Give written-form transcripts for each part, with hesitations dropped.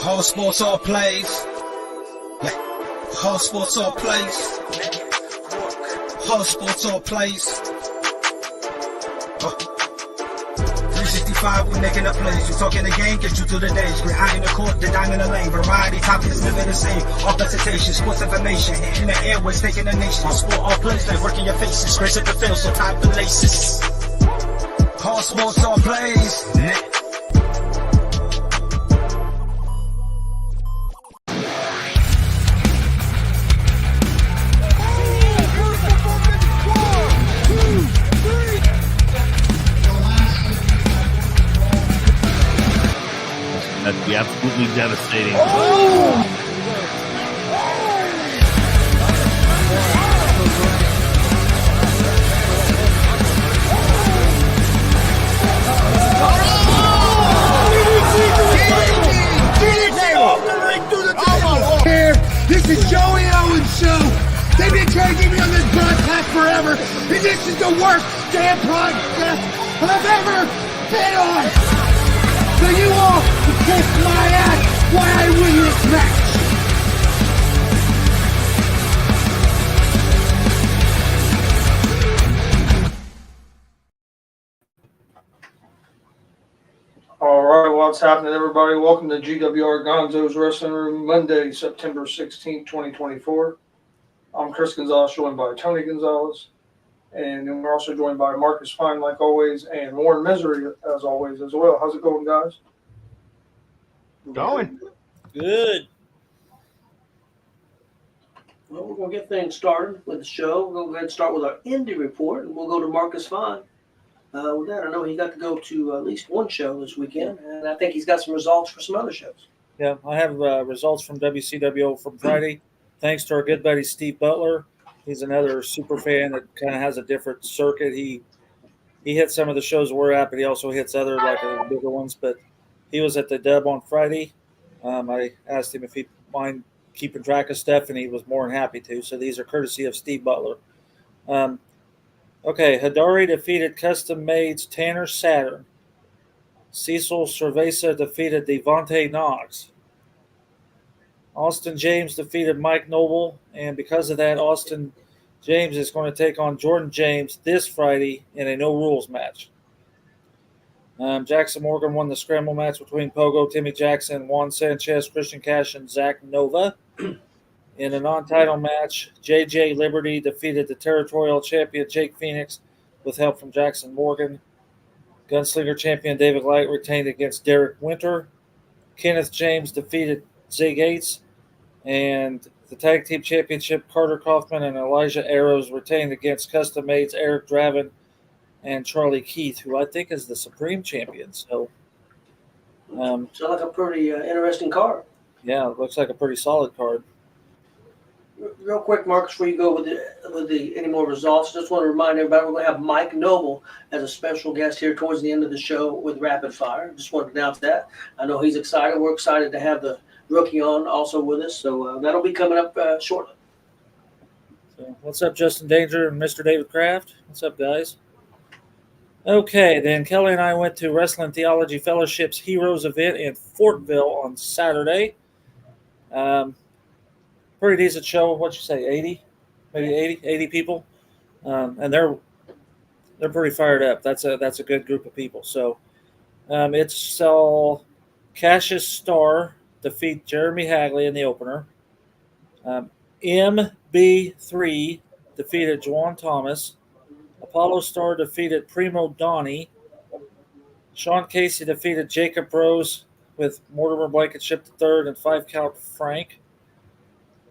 All sports, all plays. All sports, all plays. All sports, all plays. 365, we making a plays. You talking the game, get you to the days. We're high in the court, the dime in the lane. Variety topics, living the same. All presentation, sports information. In the airways, taking the nation. All sport, all plays, like working your faces. Grace at the field, so tie the laces. All sports, all plays. That'd be absolutely devastating. This is Joey Owens' show. They've been trying to get me on this broadcast forever, and this is the worst damn broadcast I've ever been on. So you all can kiss my ass while I win this match. All right, what's happening, everybody? Welcome to G.W R Gonzo'S Wrestling Room, Monday, September 16th, 2024. I'm Chris Gonzo'S, joined by Tony Gonzo'S, and then we're also joined by Marcus Fine, like always, and Warren Misery, as always, as well. How's it going, guys? Going. Good. Well, we're going to get things started with the show. We'll go ahead and start with our indie report, and we'll go to Marcus Fine. With that, I know he got to go to at least one show this weekend, and I think he's got some results for some other shows. Yeah, I have results from WCWO from Friday. Thanks to our good buddy Steve Butler. He's another super fan that kind of has a different circuit. He hits some of the shows we're at, but he also hits other like bigger ones. But he was at the Dub on Friday. I asked him if he'd mind keeping track of stuff, and he was more than happy to. So these are courtesy of Steve Butler. Okay, Hidari defeated Custom Made's Tanner Saturn. Cecil Cerveza defeated Devontae Knox. Austin James defeated Mike Noble, and because of that, Austin James is going to take on Jordan James this Friday in a no-rules match. Jackson Morgan won the scramble match between Pogo, Timmy Jackson, Juan Sanchez, Christian Cash, and Zach Nova. In a non-title match, J.J. Liberty defeated the territorial champion Jake Phoenix with help from Jackson Morgan. Gunslinger champion David Light retained against Derek Winter. Kenneth James defeated Zay Gates. And the tag team championship, Carter Kaufman and Elijah Arrows retained against Custom Made's Eric Draven and Charlie Keith, who I think is the Supreme Champion. So, Sounds like a pretty interesting card. Yeah, it looks like a pretty solid card. Real quick, Marcus, before you go with the any more results, just want to remind everybody we're going to have Mike Noble as a special guest here towards the end of the show with Rapid Fire. Just wanted to announce that. I know he's excited. We're excited to have the rookie on also with us, so that'll be coming up shortly. So, what's up, Justin Danger and Mr. David Kraft? What's up, guys? Okay, then Kelly and I went to Wrestling Theology Fellowship's Heroes event in Fortville on Saturday. Pretty decent show. What'd you say, 80? Maybe 80 people? And they're pretty fired up. That's a good group of people. So it saw Cassius Starr defeat Jeremy Hagley in the opener. MB3 defeated Juwan Thomas. Apollo Starr defeated Primo Donnie. Sean Casey defeated Jacob Rose with Mortimer Blankenship III and 5-count Frank.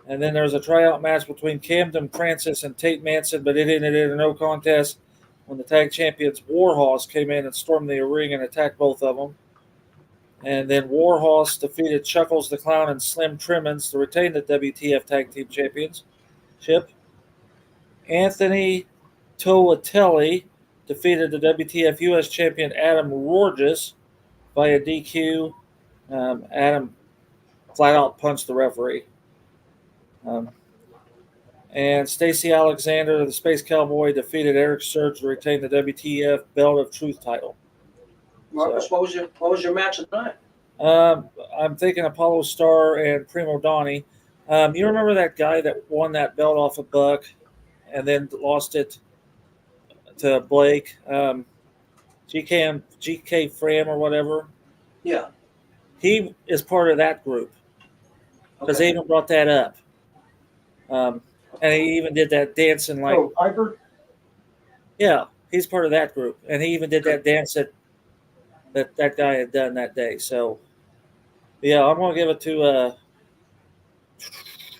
And then there was a tryout match between Camden Francis and Tate Manson, but it ended in a no contest when the tag champions Warhorse came in and stormed the ring and attacked both of them. And then Warhorse defeated Chuckles the Clown and Slim Trimmins to retain the WTF Tag Team Championship. Anthony Toatelli defeated the WTF U.S. Champion Adam Rorges via DQ. Adam flat out punched the referee. And Stacey Alexander, the Space Cowboy, defeated Eric Surge to retain the WTF Belt of Truth title. Marcus, what was your match of the night? I'm thinking Apollo Star and Primo Donnie. You remember that guy that won that belt off of Buck and then lost it to Blake? GK Fram or whatever. Yeah. He is part of that group because they Okay. even brought that up. And he even did that dancing like, Oh, Piper. yeah, he's part of that group. And he even did that dance that guy had done that day. So, yeah, I'm going to give it to,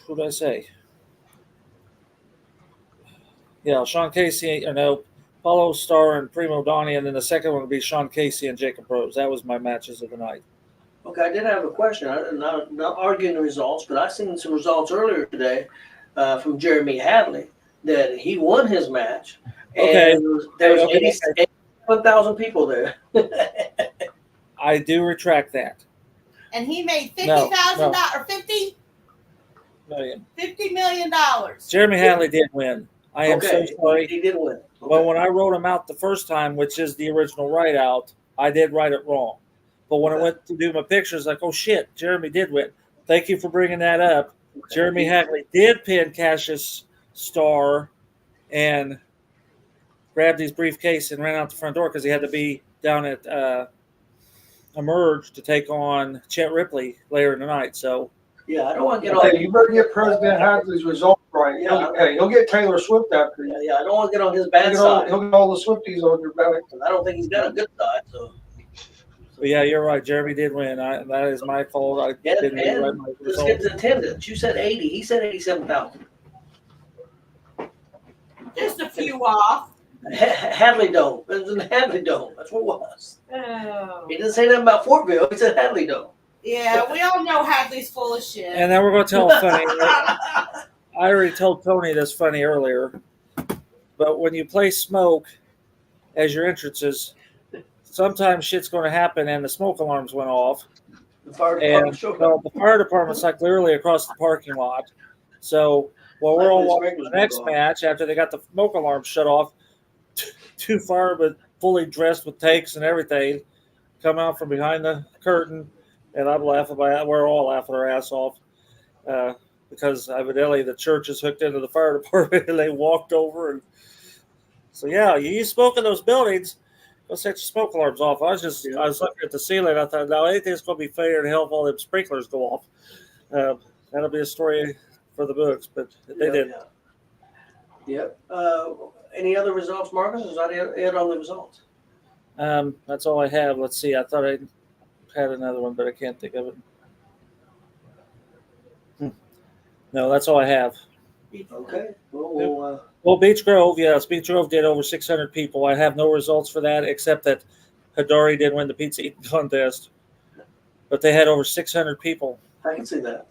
who did I say? Yeah, Sean Casey, Paulo Star and Primo Donnie, and then the second one would be Sean Casey and Jacob Rose. That was my matches of the night. Okay, I did have a question. I'm not arguing the results, but I seen some results earlier today from Jeremy Hadley that he won his match, and Okay. there was Okay. 81,000 people there. I do retract that. And he made No, $50,000 or $50 million. Jeremy Hadley did win. I am so sorry. He did win. Okay. Well, when I wrote him out the first time, which is the original write out, I did write it wrong. But when I went to do my pictures, like, oh shit, Jeremy did win. Thank you for bringing that up. Okay. Jeremy Hadley did pin Cassius Star and grabbed his briefcase and ran out the front door because he had to be down at Emerge to take on Chet Ripley later in the night. So yeah, I don't want to get Okay, on. you better get President Hadley's results right. He'll get Taylor Swift after you. Yeah, I don't want to get on his bad side. He'll get all the Swifties on your back. I don't think he's got a good side. So. but yeah, you're right. Jeremy did win. That is my fault. I didn't write my Let's results. get to attendance. You said 80. He said 87,000. Just a few off. Hadley Dome. It was in the Hadley Dome. That's what it was. Oh. He didn't say nothing about Fortville. He said Hadley Dome. Yeah, we all know Hadley's full of shit. And then we're going to tell a funny. I already told Tony this funny earlier, but when you play smoke as your entrances, sometimes shit's going to happen, and the smoke alarms went off. The fire And department showed up. the fire department's like literally across the parking lot. So while we're all watching the next match, after they got the smoke alarm shut off, two firemen fully dressed with takes and everything come out from behind the curtain, and I'm laughing. We're all laughing our ass off because evidently the church is hooked into the fire department, and they walked over. And so yeah, you use smoke in those buildings. Go set your smoke alarms off. I was looking at the ceiling. I thought, now anything's going to be fair in hell if all them sprinklers go off. That'll be a story for the books, but they did. Yep. Any other results, Marcus? Is that it on the results? That's all I have. Let's see. I thought I had another one, but I can't think of it. No, that's all I have. Okay. Well, Well, Beach Grove, yes. Beach Grove did over 600 people. I have no results for that except that Hidari did win the pizza eating contest. But they had over 600 people. I can see that.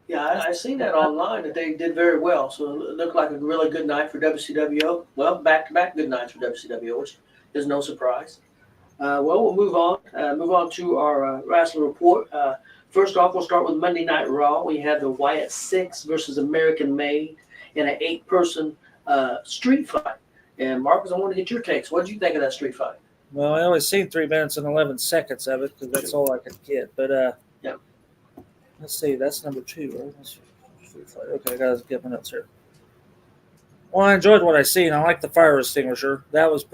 Yeah, I seen that online that they did very well. So it looked like a really good night for WCWO. Well, back-to-back good nights for WCWO, which is no surprise. We'll move on. Move on to our wrestling report. First off, we'll start with Monday Night Raw. We had the Wyatt 6 versus American Made in an 8-person street fight. And Marcus, I want to get your takes. What did you think of that street fight? Well, I only seen 3 minutes and 11 seconds of it because that's all I could get. But yeah. Let's see. That's number 2, right? Okay, I got to get my notes here. Well, I enjoyed what I seen. I like the fire extinguisher. That was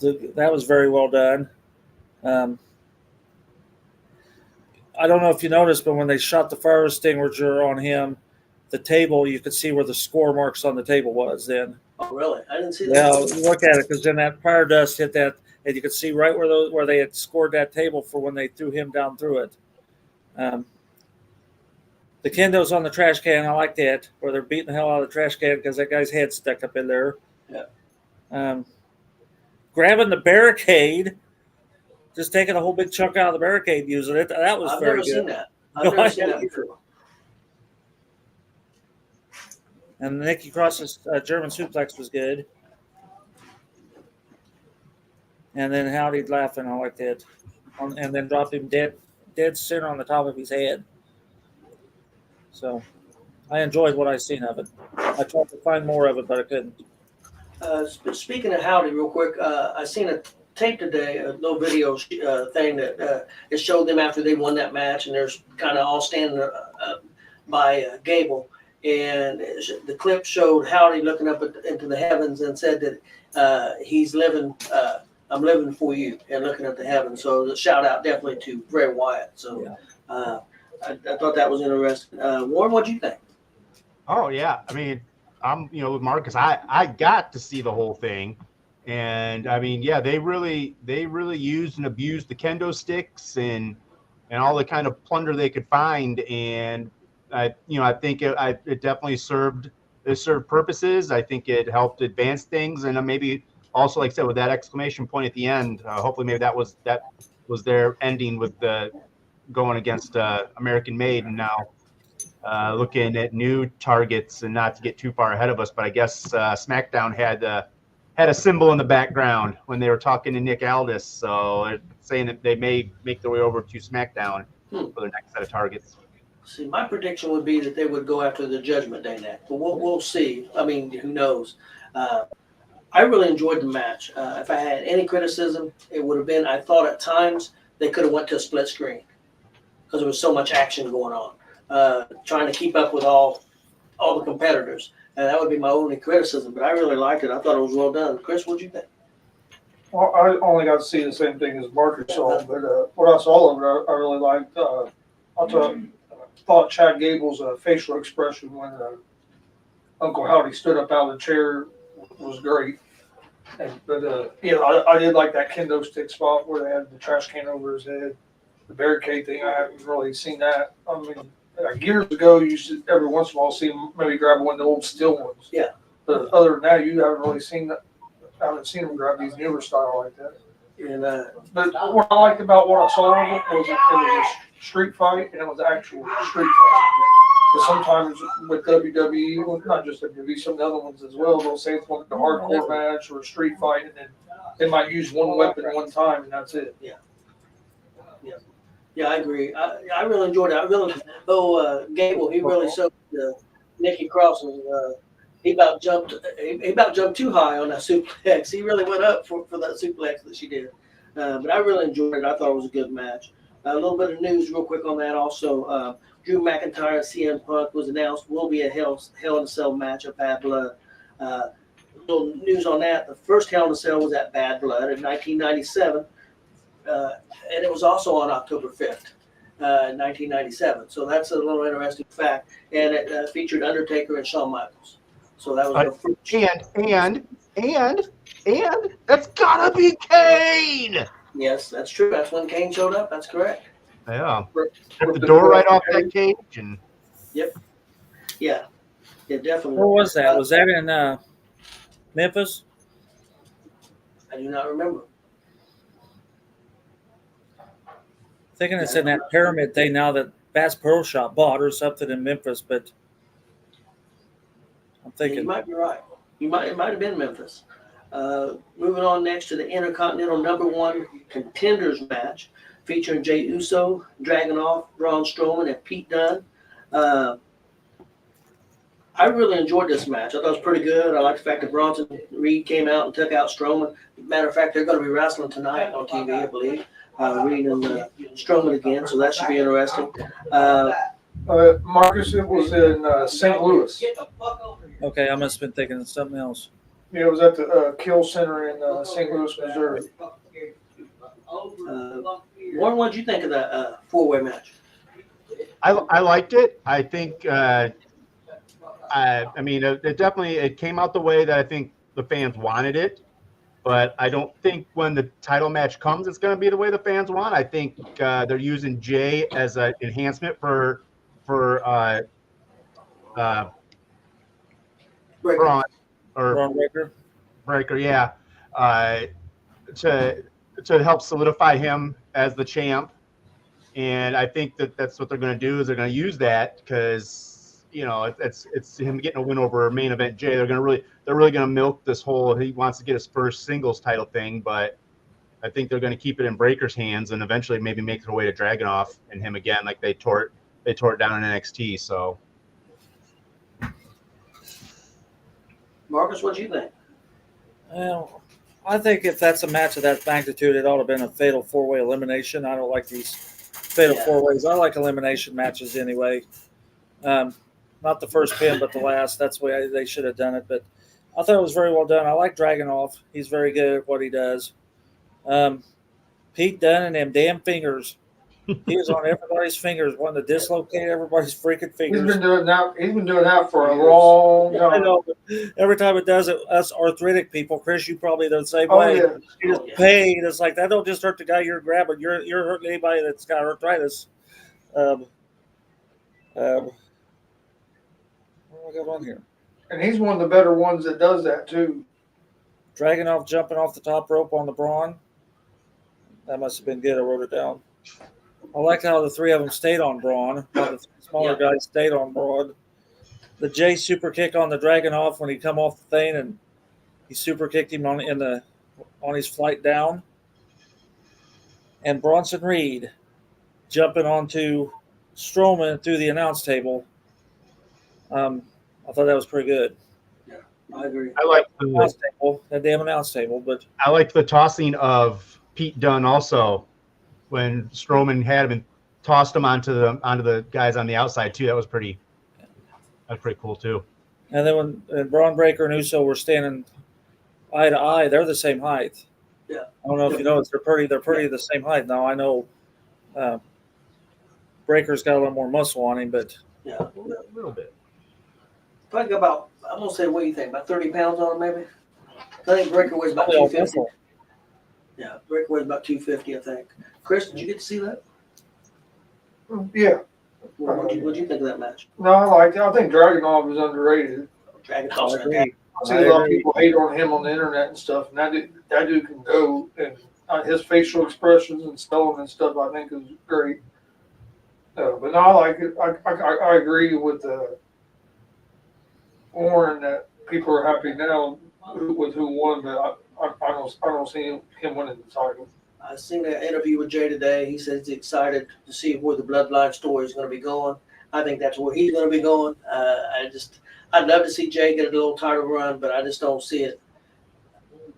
that was very well done. I don't know if you noticed, but when they shot the fire extinguisher on him, the table, you could see where the score marks on the table was then. Oh, really? I didn't see that. Yeah, look at it, because then that fire dust hit that, and you could see right where they had scored that table for when they threw him down through it. The kendos on the trash can, I like that, where they're beating the hell out of the trash can because that guy's head stuck up in there. Yeah. Grabbing the barricade, just taking a whole big chunk out of the barricade, using it. That was very good. Seen that. I've never seen that before. And Nikki Cross's German suplex was good. And then Howdy laughing, I like that. And then dropped him dead center on the top of his head. So I enjoyed what I seen of it. I tried to find more of it, but I couldn't. Speaking of Howdy, real quick, I seen tape today, a little video thing that it showed them after they won that match, and there's kind of all standing by Gable, and the clip showed Howdy looking up into the heavens and said that he's living. I'm living for you, and looking at the heavens. So the shout out definitely to Bray Wyatt. So I thought that was interesting. Warren, what do you think? Oh yeah, I mean, I'm with Marcus. I got to see the whole thing, and I mean, yeah, they really used and abused the kendo sticks and all the kind of plunder they could find, and I think it definitely served purposes. I think it helped advance things, and maybe also, like I said, with that exclamation point at the end, hopefully maybe that was their ending with the going against American Made, and now looking at new targets, and not to get too far ahead of us, but I guess SmackDown had a symbol in the background when they were talking to Nick Aldis, so saying that they may make their way over to SmackDown for their next set of targets. See, my prediction would be that they would go after the Judgment Day next, but we'll see. I mean, who knows? I really enjoyed the match. If I had any criticism, it would have been I thought at times they could have went to a split screen because there was so much action going on, trying to keep up with all the competitors. And that would be my only criticism, but I really liked it. I thought it was well done. Chris, what'd you think? Well, I only got to see the same thing as Marcus saw, but what I saw of it, I really liked. I thought Chad Gable's facial expression when Uncle Howdy stood up out of the chair was great. But I did like that kendo stick spot where they had the trash can over his head. The barricade thing, I haven't really seen that. I mean, years ago, you used to every once in a while see him maybe grab one of the old steel ones. Yeah. But other than that, you haven't really seen that. I haven't seen him grab these newer style like that. And But what I liked about what I saw of it was it was a street fight, and it was actual street fight. But sometimes with WWE, well, not just WWE, some of the other ones as well, they'll say it's one of the hardcore match or a street fight, and then they might use one weapon one time, and that's it. Yeah, I agree. I really enjoyed it. Gable, he really showed Nikki Cross, and he about jumped too high on that suplex. He really went up for that suplex that she did. But I really enjoyed it. I thought it was a good match. A little bit of news real quick on that also. Drew McIntyre and CM Punk was announced will be a Hell in a Cell match at Bad Blood. Little news on that. The first Hell in a Cell was at Bad Blood in 1997. And it was also on October 5th, 1997. So that's a little interesting fact. And it featured Undertaker and Shawn Michaels. So that was the first. And that's gotta be Kane. Yes, that's true. That's when Kane showed up. That's correct. Yeah. Took the door right off that cage. And Yep. Yeah, definitely. Where was that? Was that in Memphis? I do not remember. Thinking it's in that pyramid thing now that Bass Pro Shop bought or something in Memphis, but I'm thinking You might be right. It might have been Memphis. Moving on next to the Intercontinental #1 Contenders match featuring Jey Uso, Dragunov, Braun Strowman, and Pete Dunne. I really enjoyed this match. I thought it was pretty good. I like the fact that Bronson Reed came out and took out Strowman. Matter of fact, they're going to be wrestling tonight on TV, I believe. Reed and Strowman again, so that should be interesting. Marcus, it was in St. Louis. okay, I must have been thinking of something else. Yeah, it was at the Kill Center in St. Louis, Missouri. Warren, what did you think of that four-way match? I liked it. I think I mean it came out the way that I think the fans wanted it, but I don't think when the title match comes it's going to be the way the fans want. I think they're using Jay as an enhancement for Braun or Braun Breaker, yeah, to help solidify him as the champ. And I think that's what they're going to do is they're going to use that because it's him getting a win over main event Jay. They're really going to milk this whole he wants to get his first singles title thing, but I think they're going to keep it in Breaker's hands and eventually maybe make their way to Dragunov and him again, like they tore it down in NXT. So, Marcus, what do you think? Well, I think if that's a match of that magnitude, it ought to have been a fatal 4-way elimination. I don't like these fatal 4-ways. I like elimination matches anyway. Not the first pin, but the last. That's the way they should have done it. But I thought it was very well done. I like Dragunov. He's very good at what he does. Pete Dunne and them damn fingers. He was on everybody's fingers, wanting to dislocate everybody's freaking fingers. He's been doing that for a long time. I know. Every time it does it, us arthritic people, Chris, you probably the same Oh, way. yeah. You just pain. It's like that don't just hurt the guy you're grabbing. You're hurting anybody that's got arthritis. What do I got on here? And he's one of the better ones that does that too. Dragunov jumping off the top rope on the Braun. That must have been good. I wrote it down. I like how the three of them stayed on Braun. While the smaller guys stayed on Braun. The J super kick on the Dragunov when he come off the thing and he super kicked him on his flight down. And Bronson Reed jumping onto Strowman through the announce table. I thought that was pretty good. Yeah, I agree. I like that damn announce table, but I liked the tossing of Pete Dunne also when Strowman had him and tossed him onto the guys on the outside too. That was pretty cool too. And then when Braun Breaker and Uso were standing eye to eye, they're the same height. Yeah. I don't know if you know, they're pretty the same height. Now I know Breaker's got a little more muscle on him, but yeah, a little bit. Probably about, I'm gonna say, what do you think? About 30 pounds on him, maybe. I think Breaker weighs about 250. Yeah, Breaker weighs about 250, I think. Chris, did you get to see that? Yeah. What'd you think of that match? No, I like it. I think Dragunov is underrated. Dragunov's I agree. I see a lot of people hate on him on the internet and stuff, and that dude can go, and his facial expressions and selling and stuff I think is great. But no, I like it. I agree with Warren that people are happy now with who won, but I don't see him winning the title. I seen an interview with Jay today. He says he's excited to see where the Bloodline story is going to be going. I think that's where he's going to be going. I'd love to see Jay get a little title run, but I just don't see it.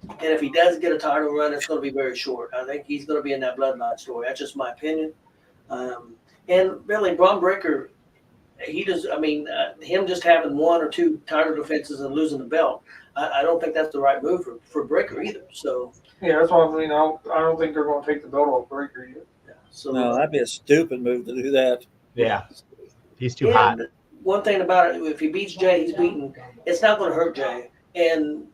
And if he does get a title run, it's going to be very short. I think he's going to be in that Bloodline story. That's just my opinion. And really, Braun Breaker, he does. I mean, him just having one or two title defenses and losing the belt, I don't think that's the right move for Breaker either. So yeah, that's what I mean. I don't think they're going to take the belt off Breaker yet. yeah, so no, that'd be a stupid move to do that. Yeah, he's too hot. One thing about it, if he beats Jay, he's beaten. It's not going to hurt Jay, and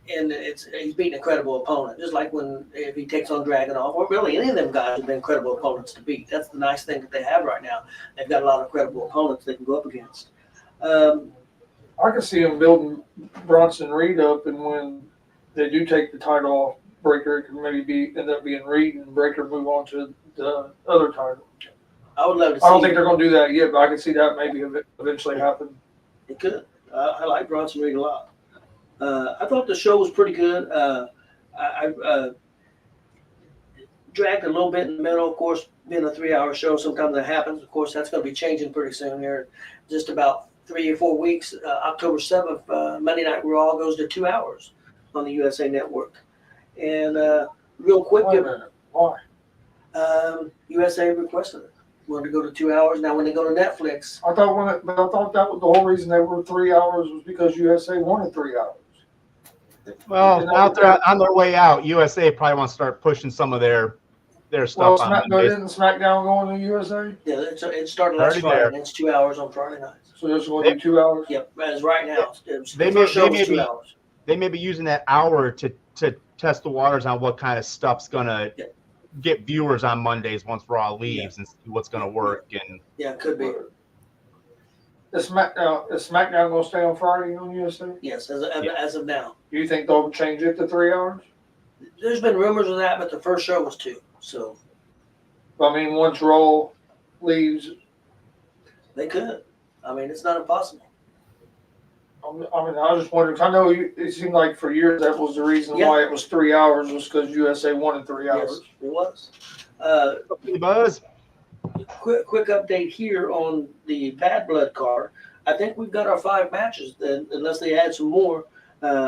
he's beating a credible opponent. Just like if he takes on Dragunov, or really any of them guys have been credible opponents to beat. That's the nice thing that they have right now. They've got a lot of credible opponents they can go up against. I can see him building Bronson Reed up, and when they do take the title off Breaker, it can maybe end up being Reed and Breaker move on to the other title. I would love to see. I don't think they're going to do that yet, but I can see that maybe eventually happen. It could. I like Bronson Reed a lot. I thought the show was pretty good. I dragged a little bit in the middle. Of course, being a 3-hour show, sometimes that happens. Of course, that's going to be changing pretty soon here. Just about 3 or 4 weeks. October 7th, Monday Night Raw goes to 2 hours on the USA Network. And real quick, Wait a minute. Why? USA requested it. Wanted to go to 2 hours. Now, when they go to Netflix, I thought that was the whole reason they were 3 hours was because USA wanted 3 hours. Well, out there on their way out, USA probably wants to start pushing some of their stuff on. Isn't SmackDown going to USA? yeah, it started last Already Friday, there. and it's 2 hours on Friday nights. So there's going to be 2 hours? Yep, as right now. They The first show may was 2 be- hours. They may be using that hour to test the waters on what kind of stuff's gonna get viewers on Mondays once Raw leaves and see what's gonna work. And Yeah, it could be. Is SmackDown going to stay on Friday on USA? Yes, as of now. Do you think they'll change it to 3 hours? There's been rumors of that, but the first show was 2. So I mean, once Raw leaves, they could. I mean, it's not impossible. I was just wondering. 'Cause I know it seemed like for years that was the reason why it was 3 hours was because USA wanted 3 hours. Yes, it was. Buzz. Quick update here on the Bad Blood card. I think we've got our 5 matches, then, unless they add some more,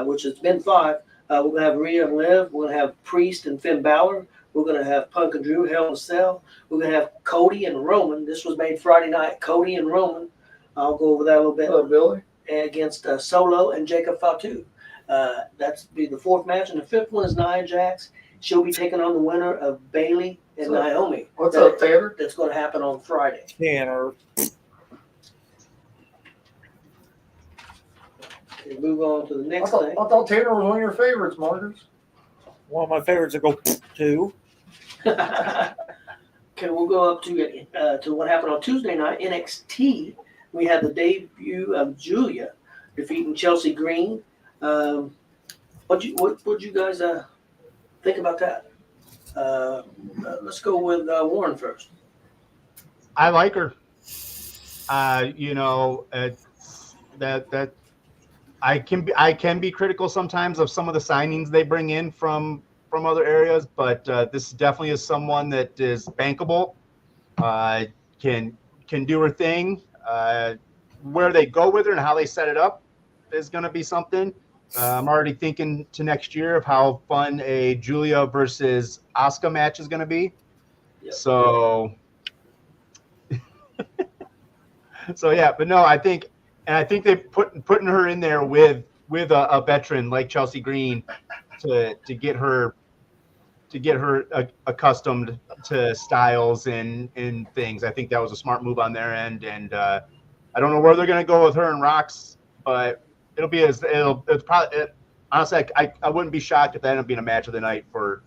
which has been 5. We're going to have Rhea and Liv. We're going to have Priest and Finn Balor. We're going to have Punk and Drew, Hell in a Cell. We're going to have Cody and Roman. This was made Friday night. Cody and Roman. I'll go over that a little bit. Billy. Against Solo and Jacob Fatu. That's be the fourth match. And the fifth one is Nia Jax. She'll be taking on the winner of Bayley and Naomi. What's up, Taylor? That's going to happen on Friday. Tanner. Okay, move on to the I next thought, thing. I thought Tanner was one of your favorites, Marcus. One of my favorites to go to. Okay, we'll go up to what happened on Tuesday night. NXT, we had the debut of Julia defeating Chelsea Green. What you guys think about that? Let's go with Warren first. I like her. You know, that I can be critical sometimes of some of the signings they bring in from other areas, but this definitely is someone that is bankable. Can do her thing. Where they go with her and how they set it up is going to be something. I'm already thinking to next year of how fun a Julia versus Asuka match is going to be. Yep. So yeah, but no, I think they putting her in there with a veteran like Chelsea Green to get her accustomed to styles and things. I think that was a smart move on their end, and I don't know where they're going to go with her and Rox, but it's probably honestly I wouldn't be shocked if that ended up being a match of the night for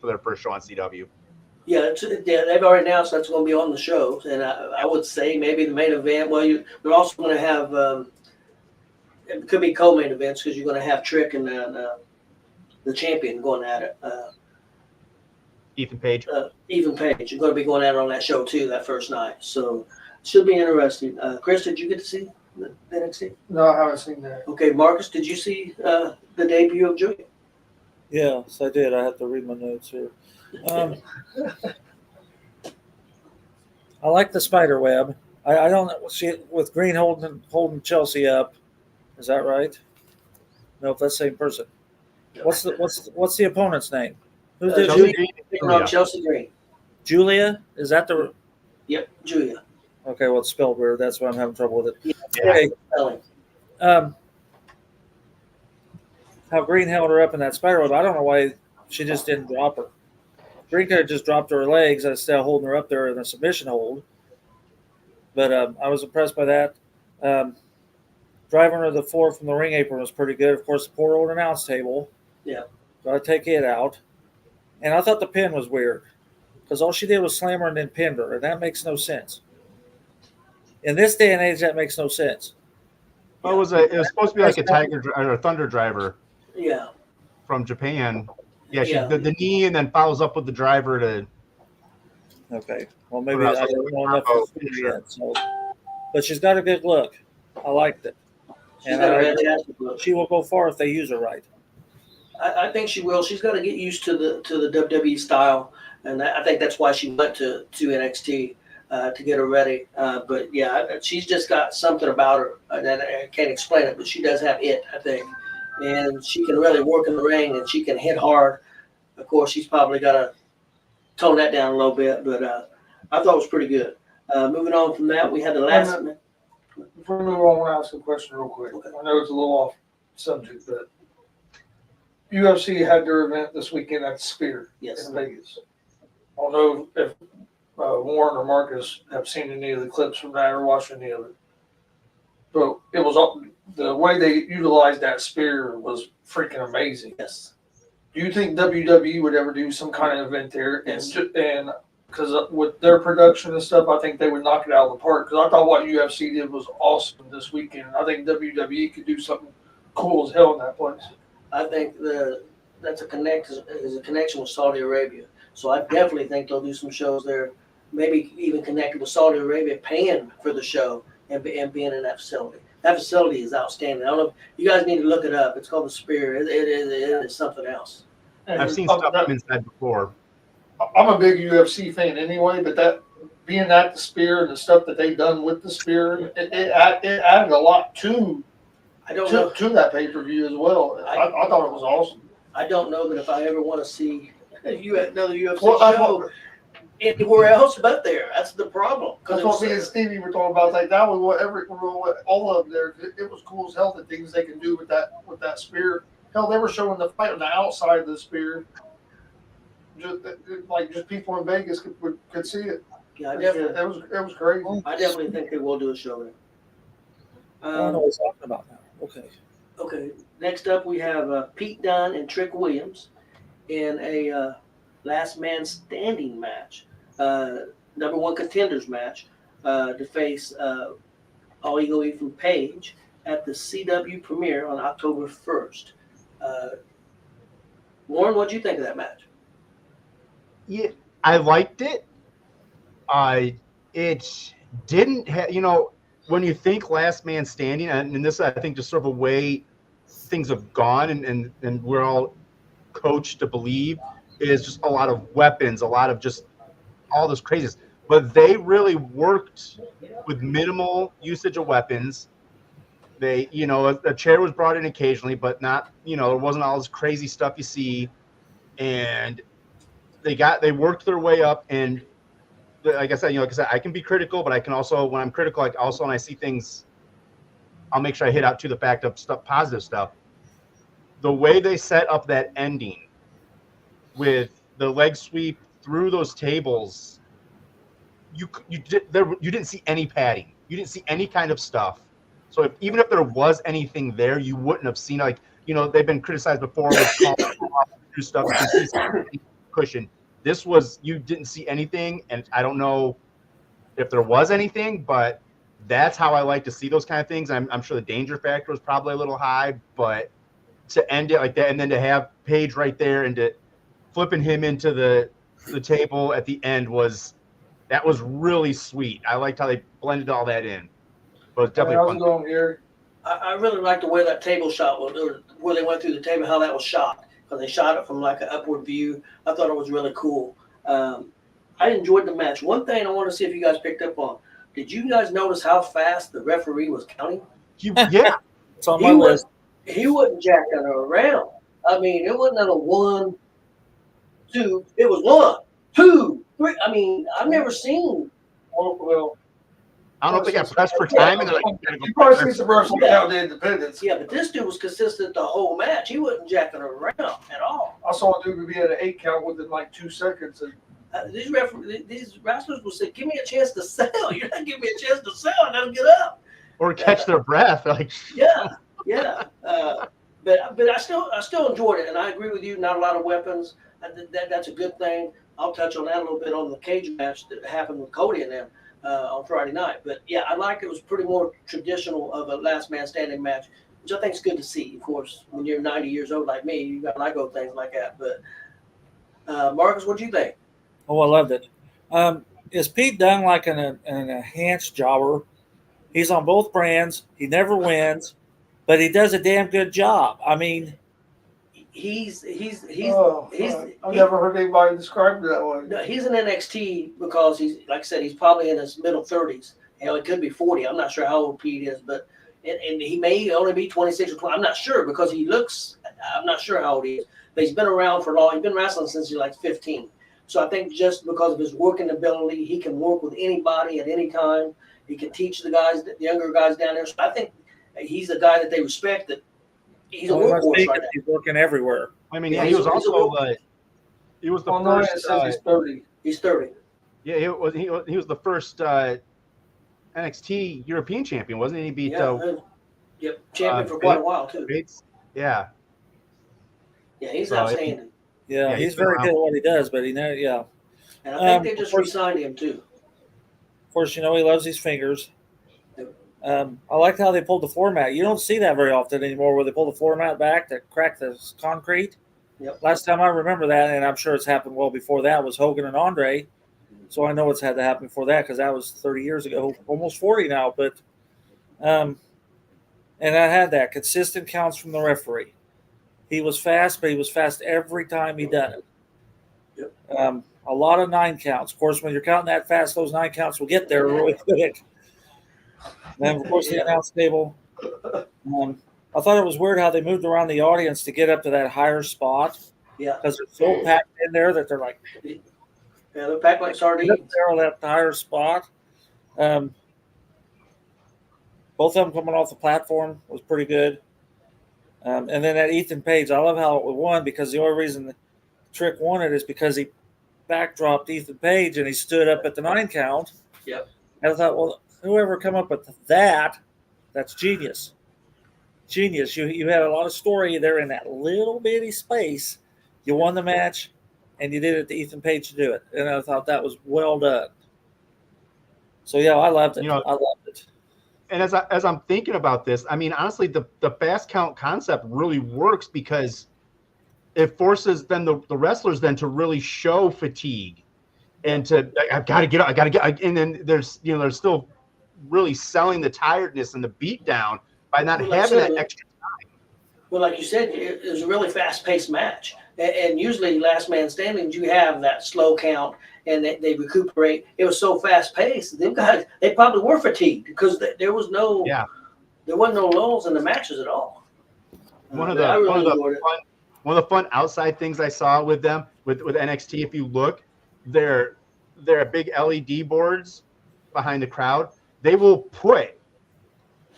their first show on CW. Yeah, they've already announced that's going to be on the show, and I would say maybe the main event. Well, they're also going to have it could be co-main events because you're going to have Trick and the champion going at it. Ethan Page. Ethan Page. You're going to be going at it on that show too that first night, so it should be interesting. Chris, did you get to see the NXT? No, I haven't seen that. Okay, Marcus, did you see the debut of Julia? Yes, I did. I have to read my notes here. I like the spider web. I don't see with Green holding Chelsea up. Is that right? No, if that's the same person. What's the opponent's name? Who's the Chelsea Green. Julia? Is that the? Yep, Julia. Okay, well it's spelled weird. That's why I'm having trouble with it. Yeah. Okay. How Green held her up in that spider web. I don't know why she just didn't drop her. Green could have just dropped her legs instead of holding her up there in a submission hold. But I was impressed by that. Driving her to the floor from the ring apron was pretty good. Of course, the poor old announce table. Yeah. Got to take it out. And I thought the pin was weird because all she did was slam her and then pinned her, and that makes no sense. In this day and age, that makes no sense. Well, it was supposed to be like a tiger or a thunder driver. Yeah. From Japan. Yeah, she the knee and then follows up with the driver to. Okay. Well, maybe I don't know enough to see yet. So, but she's got a good look. I liked it. She will go far if they use her right. I think she will. She's got to get used to the WWE style, and I think that's why she went to NXT to get her ready. But yeah, she's just got something about her that I can't explain it, but she does have it, I think, and she can really work in the ring and she can hit hard. Of course, she's probably got to tone that down a little bit, but I thought it was pretty good. Moving on from that, we had the last. Before we move on, I want to ask a question real quick. Okay. I know it's a little off subject, but UFC had their event this weekend at the Sphere in Vegas. I don't know if Warren or Marcus have seen any of the clips from that or watched any of it. But it was the way they utilized that Sphere was freaking amazing. Yes. Do you think WWE would ever do some kind of event there? Yes. And because with their production and stuff, I think they would knock it out of the park. Because I thought what UFC did was awesome this weekend. I think WWE could do something cool as hell in that place. I think that's a connection with Saudi Arabia. So I definitely think they'll do some shows there, maybe even connected with Saudi Arabia paying for the show and being in that facility. That facility is outstanding. I don't know. You guys need to look it up. It's called the Sphere. It is something else. I've seen stuff inside before. I'm a big UFC fan anyway, but that being at the Sphere and the stuff that they've done with the Sphere, it added a lot to that pay-per-view as well. I thought it was awesome. I don't know that if I ever want to see another UFC Well, that's show what- anywhere else but there. That's the problem. That's what me and Stevie were talking about. Like that was what all of them there. It was cool as hell the things they can do with that spear. Hell, they were showing the fight on the outside of the spear. Just people in Vegas could see it. Yeah, It was crazy. I definitely think they will do a show there. I don't know what he's talking about now. Okay. Okay. Next up, we have Pete Dunne and Trick Williams in a last man standing match, number one contenders match, to face All Eagle Ethan Page at the CW premiere on October 1st. Warren, what do you think of that match? Yeah, I liked it. It didn't have, when you think last man standing, and this, I think, just sort of a way things have gone and we're all coached to believe, is just a lot of weapons, a lot of just all this craziness. But they really worked with minimal usage of weapons. They, a chair was brought in occasionally, but not, there wasn't all this crazy stuff you see. And they worked their way up, and like I said, I can be critical, but I can also, when I'm critical, when I see things, I'll make sure I hit out to the fact of stuff, positive stuff. The way they set up that ending with the leg sweep through those tables, you didn't see any padding. You didn't see any kind of stuff. So even if there was anything there, you wouldn't have seen, they've been criticized before with do stuff. You can see some cushion. This was, you didn't see anything, and I don't know if there was anything, but that's how I like to see those kind of things. I'm sure the danger factor was probably a little high, but to end it like that, and then to have Page right there and to flipping him into the table at the end was really sweet. I liked how they blended all that in. But it was definitely How's fun. it going, Gary? I really like the way that table shot was, or where they went through the table, how that was shot. Because they shot it from like an upward view. I thought it was really cool. I enjoyed the match. One thing I want to see if you guys picked up on. Did you guys notice how fast the referee was counting? Yeah. It's on my list. He wasn't jacking around. I mean, it wasn't a 1, 2. It was 1, 2, 3. I mean, I've never seen. Well, I don't know if they got pressed for time. And you probably see some wrestling down the Independence. Yeah, but this dude was consistent the whole match. He wasn't jacking around at all. I saw a dude be at an 8 count within like 2 seconds. And These wrestlers will say, "Give me a chance to sell." You're not giving me a chance to sell. I gotta get up. or catch their breath. Yeah. But I still enjoyed it, and I agree with you. Not a lot of weapons. That's a good thing. I'll touch on that a little bit on the cage match that happened with Cody and them on Friday night. But yeah, I like it was pretty more traditional of a last man standing match, which I think is good to see. Of course, when you're 90 years old like me, you got to like go things like that. But Marcus, what do you think? Oh, I loved it. Is Pete Dunne like an enhanced jobber? He's on both brands. He never wins, but he does a damn good job. I mean, He's I've never heard anybody describe it that way. No, he's an NXT because he's, like I said, he's probably in his middle 30s. Hell, he could be 40. I'm not sure how old Pete is, but and he may only be 26 or 20. I'm not sure because he looks. I'm not sure how old he is, but he's been around for long. He's been wrestling since he's like 15. So I think just because of his working ability, he can work with anybody at any time. He can teach the guys, the younger guys down there. So I think he's a guy that they respect. That he's a workhorse right now. He's working everywhere. I mean, Yeah, he was also he was the first. It says he's 30. He's 30. Yeah, he was the first NXT European champion, wasn't he? He beat Champion for quite a while too. Bates. Yeah. Yeah, he's So, outstanding. Yeah, Yeah, he's he's been very around. good at what he does, but yeah. And I think they just re-signed him too. Of course, he loves his fingers. I liked how they pulled the floor mat. You don't see that very often anymore, where they pull the floor mat back to crack the concrete. Yep. Last time I remember that, and I'm sure it's happened well before that, was Hogan and Andre. So I know it's had to happen before that because that was 30 years ago, almost 40 now. But, and I had that consistent counts from the referee. He was fast, but he was fast every time he done it. Yep. A lot of 9 counts. Of course, when you're counting that fast, those 9 counts will get there really quick. And then, of course, the announce table. I thought it was weird how they moved around the audience to get up to that higher spot Yeah. because they're so packed in there that they're like Yeah, they're packed like up sardines. there on that higher spot. Um, both of them coming off the platform was pretty good. And then that Ethan Page, I love how it won because the only reason the Trick won it is because he backdropped Ethan Page and he stood up at the 9 count. Yep. And I thought, well, whoever come up with that, that's genius. Genius. You had a lot of story there in that little bitty space. You won the match, and you did it to Ethan Page to do it. And I thought that was well done. So, yeah, I loved it. You know, I loved it. And as I'm thinking about this, I mean, honestly, the fast count concept really works because it forces then the wrestlers then to really show fatigue and to I've got to get up, and then there's they're still really selling the tiredness and the beat down by not having that extra time. Well, like you said, it was a really fast-paced match, and usually last man standing, you have that slow count, and they recuperate. It was so fast-paced. Them guys, they probably were fatigued because there was no, there wasn't no lulls in the matches at all. One of the fun outside things I saw with them with NXT, if you look, they're big LED boards behind the crowd. They will put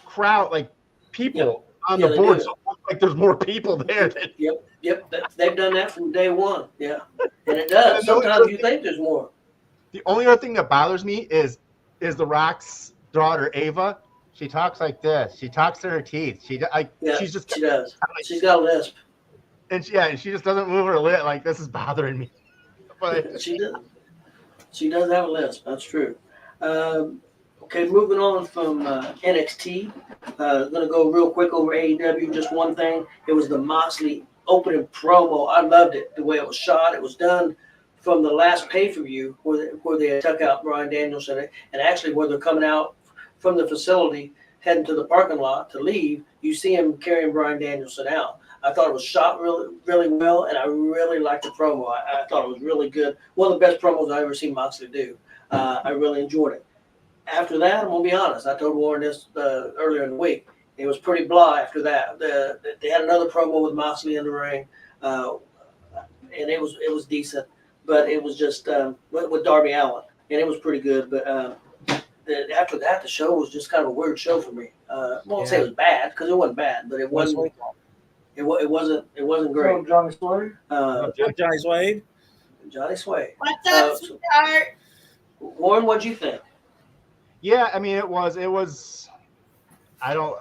crowd like people on the board, so it looks like there's more people there. Yep. They've done that from day one. Yeah, and it does. Sometimes you think there's more. The only other thing that bothers me is The Rock's daughter Ava. She talks like this. She talks to her teeth. She does. She's got a lisp. And she just doesn't move her lip. Like, this is bothering me. But she does. She does have a lisp. That's true. Okay, moving on from NXT. Going to go real quick over AEW. Just one thing. It was the Moxley opening promo. I loved it. The way it was shot. It was done from the last pay-per-view where they took out Bryan Danielson. And actually where they're coming out from the facility, heading to the parking lot to leave, you see him carrying Bryan Danielson out. I thought it was shot really, really well, and I really liked the promo. I thought it was really good. One of the best promos I've ever seen Moxley do. I really enjoyed it. After that, I'm going to be honest. I told Warren this earlier in the week. It was pretty blah after that. They had another promo with Moxley in the ring, and it was decent, but it was just with Darby Allin, and it was pretty good. But after that, the show was just kind of a weird show for me. I won't say it was bad because it wasn't bad, but it wasn't. It wasn't great. Oh, Johnny Slade. Johnny Slade. Johnny Slade. What's up, sweetheart? Warren, what'd you think? Yeah, I mean, it was a little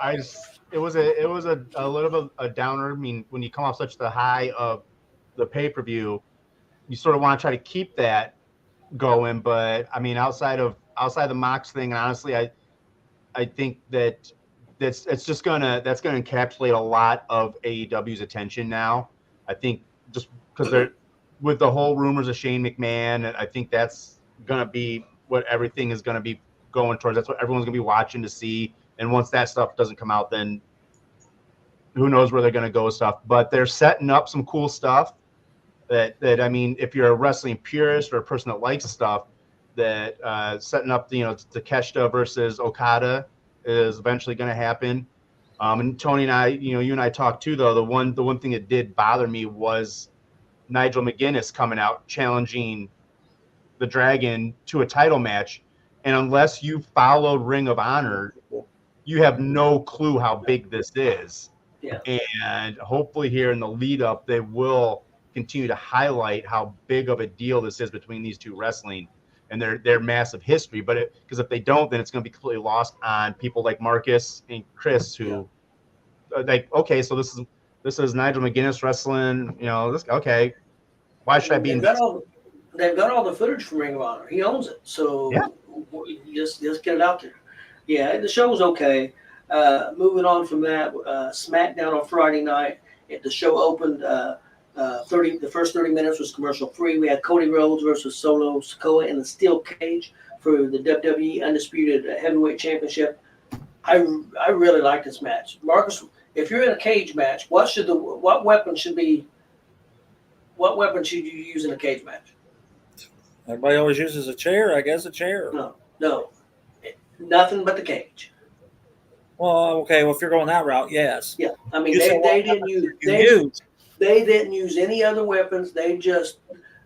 bit a downer. I mean, when you come off such the high of the pay-per-view, you sort of want to try to keep that going. But I mean, outside the Mox thing, and honestly, I think that's gonna encapsulate a lot of AEW's attention now. I think just because they're with the whole rumors of Shane McMahon, and I think that's gonna be what everything is gonna be going towards. That's what everyone's gonna be watching to see. And once that stuff doesn't come out, then who knows where they're gonna go stuff. But they're setting up some cool stuff that I mean, if you're a wrestling purist or a person that likes stuff, that setting up Takeshita versus Okada is eventually going to happen. And Tony and I, you and I talked too, though. The one thing that did bother me was Nigel McGuinness coming out challenging the Dragon to a title match. And unless you followed Ring of Honor, you have no clue how big this is. Yeah. And hopefully here in the lead up, they will continue to highlight how big of a deal this is between these two wrestling and their massive history. But because if they don't, then it's going to be completely lost on people like Marcus and Chris, who like, okay, so this is Nigel McGuinness wrestling. Okay, why should I be? They've got all the footage from Ring of Honor. He owns it, so just get it out there. Yeah, the show was okay. Moving on from that, SmackDown on Friday night. The show opened. The first 30 minutes was commercial free. We had Cody Rhodes versus Solo Sikoa in the steel cage for the WWE Undisputed Heavyweight Championship. I really liked this match. Marcus, if you're in a cage match, what weapon should you use in a cage match? Everybody always uses a chair. I guess a chair. No, nothing but the cage. Well, okay. Well, if you're going that route, yes. Yeah, I mean You said they didn't use you used. they didn't use any other weapons. They just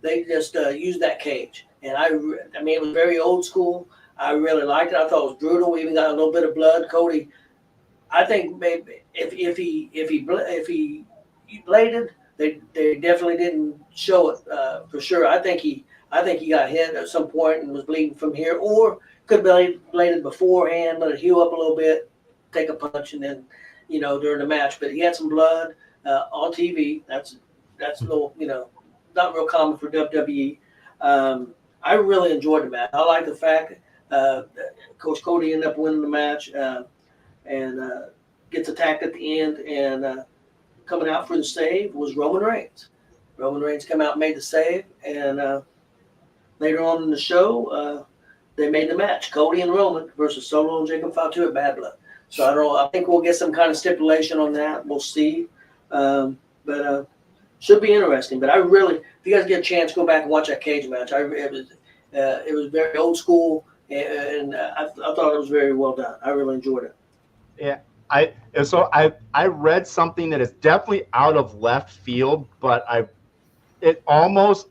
used that cage, and I mean it was very old school. I really liked it. I thought it was brutal. We even got a little bit of blood. Cody, I think maybe if he bladed, they definitely didn't show it for sure. I think he got hit at some point and was bleeding from here, or could have bladed beforehand, let it heal up a little bit, take a punch, and then during the match. But he had some blood on TV. That's a little not real common for WWE. I really enjoyed the match. I like the fact that Coach Cody ended up winning the match and gets attacked at the end, and coming out for the save was Roman Reigns. Roman Reigns came out and made the save, and later on in the show, they made the match: Cody and Roman versus Solo and Jacob Fatu at Bad Blood. So I don't know. I think we'll get some kind of stipulation on that. We'll see. But should be interesting. But I really, if you guys get a chance, go back and watch that cage match. It was very old school, and I thought it was very well done. I really enjoyed it. Yeah, I read something that is definitely out of left field, but it almost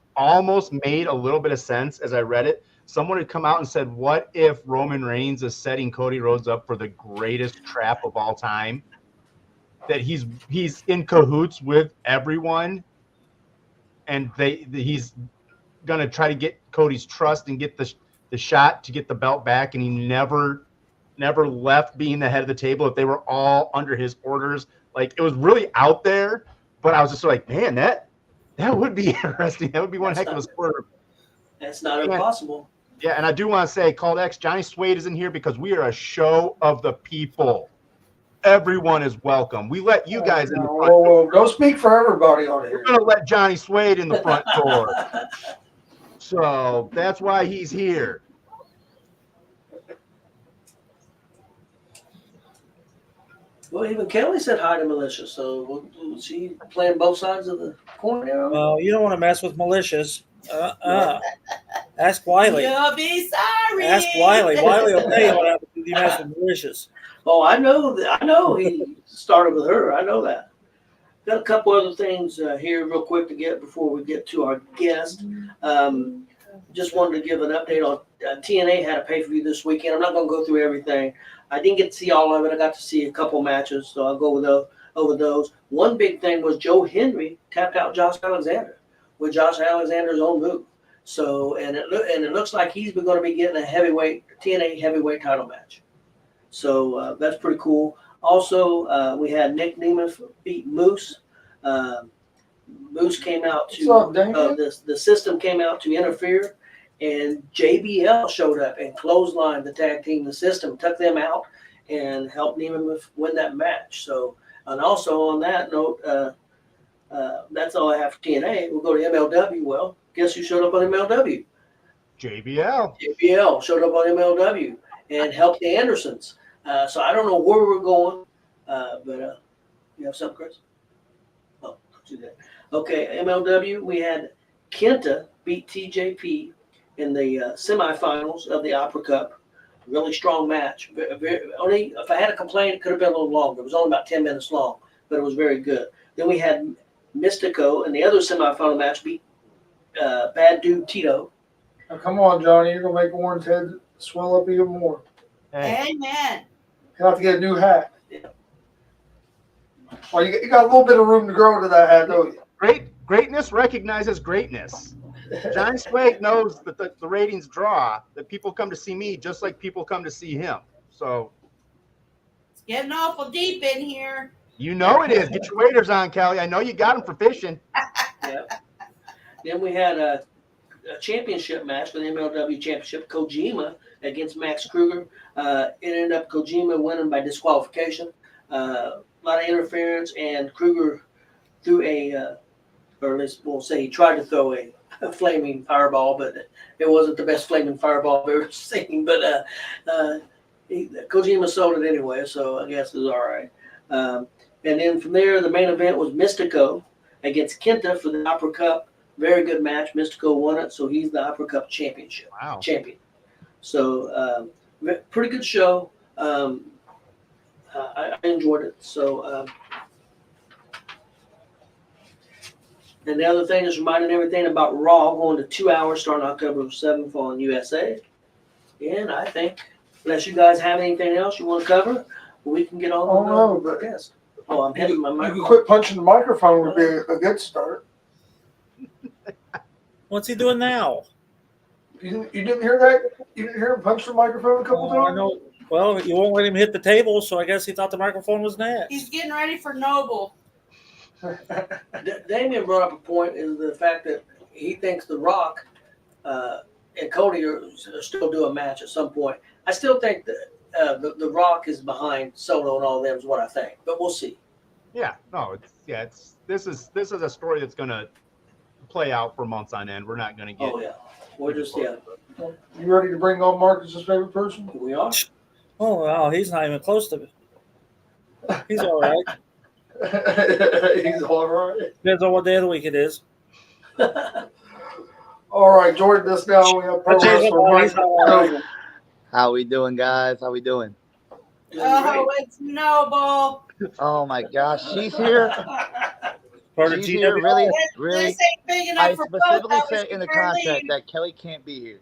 made a little bit of sense as I read it. Someone had come out and said, "What if Roman Reigns is setting Cody Rhodes up for the greatest trap of all time? That he's in cahoots with everyone, and he's gonna try to get Cody's trust and get the shot to get the belt back, and he never left being the head of the table if they were all under his orders." Like, it was really out there, but I was just like, man, that would be interesting. That would be one heck of a swerve. That's not impossible. Yeah, and I do want to say, Called X, Johnny Suede is in here because we are a show of the people. Everyone is welcome. We let you guys in the front door. Don't speak for everybody on here. We're going to let Johnny Suede in the front door. So that's why he's here. Well, even Kelly said hi to Militia, so was she playing both sides of the coin there? Well, you don't want to mess with malicious. Ask Wiley. You'll be sorry. Ask Wiley. Wiley will tell you what happens if you mess with malicious. Oh, I know he started with her. I know that. Got a couple other things here real quick to get before we get to our guest. Just wanted to give an update on TNA had a pay-per-view this weekend. I'm not going to go through everything. I didn't get to see all of it. I got to see a couple matches, so I'll go over those. One big thing was Joe Henry tapped out Josh Alexander with Josh Alexander's own move. So, and it looks like he's going to be getting a TNA heavyweight title match. So that's pretty cool. Also, we had Nick Nemeth beat Moose. Moose came out to the system came out to interfere, and JBL showed up and clotheslined the tag team. The system took them out and helped Nemeth win that match. So, and also on that note, that's all I have for TNA. We'll go to MLW. Well, guess who showed up on MLW? JBL. JBL showed up on MLW and helped the Andersons. So I don't know where we're going, but you have something, Chris? Oh, don't do that. Okay, MLW, we had Kenta beat TJP in the semifinals of the Opera Cup. Really strong match. Only if I had a complaint, it could have been a little longer. It was only about 10 minutes long, but it was very good. Then we had Mystico in the other semifinal match beat Bad Dude Tito. Now, come on, Johnny. You're going to make Warren's head swell up even more. Hey. Amen. You'll have to get a new hat. Yeah. Well, you got a little bit of room to grow into that hat, don't you? Greatness recognizes greatness. Johnny Swag knows that the ratings draw, that people come to see me just like people come to see him. So It's getting awful deep in here. you know it is. Get your waders on, Kelly. I know you got them for fishing. Yep. Then we had a championship match for the MLW Championship, Kojima against Max Kruger. It ended up Kojima winning by disqualification. A lot of interference, and Kruger threw or at least we'll say he tried to throw a flaming fireball, but it wasn't the best flaming fireball I've ever seen. But Kojima sold it anyway, so I guess it was all right. And then from there, the main event was Mystico against Kenta for the Opera Cup. Very good match. Mystico won it, so he's the Opera Cup champion. So pretty good show. enjoyed it. So, and the other thing is reminding everything about Raw going to 2 hours starting October 7th on USA. And I think, unless you guys have anything else you want to cover, we can get on Oh, no, with but- the guest. Oh, I'm hitting my You microphone. can quit punching the microphone would be a good start. What's he doing now? You didn't hear that? You didn't hear him punch the microphone a couple I times? know. Well, you won't let him hit the table, so I guess he thought the microphone was next. He's getting ready for Noble. Damien brought up a point is the fact that he thinks The Rock and Cody are still do a match at some point. I still think that the Rock is behind Solo and all of them is what I think, but we'll see. Yeah, no, this is a story that's gonna play out for months on end. We're not gonna get. Oh yeah, we're just You ready to bring on Marcus's favorite person? we are. Oh, wow, he's not even close to it. He's all right. He's all right. Depends on what day of the week it is. All right, joining us now, we have pro wrestler Mike. How we doing, guys? How we doing? Oh, it's Noble. Oh my gosh, she's here. Part of She's here. GW. Really, This really. ain't big enough I for both. specifically That was said in the Charlene. contract that Kelly can't be here.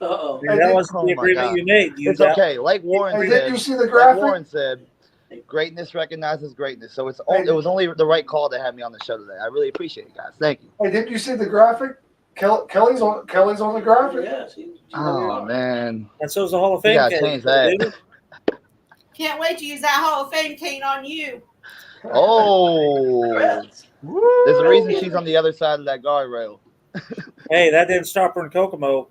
Uh-oh. And that was Oh the my agreement God. you made. You It's got- okay. Like Warren Hey, said. didn't you see the Like graphic? Warren said, greatness recognizes greatness. So it was only the right call to have me on the show today. I really appreciate it, guys. Thank you. Hey, didn't you see the graphic? Kelly's on the graphic. Yeah, Oh man, And so's the Hall of you Fame. gotta cake, change that. dude. Can't wait to use that Hall of Fame cane on you. Oh, there's a reason she's on the other side of that guardrail. Hey, that didn't stop her in Kokomo.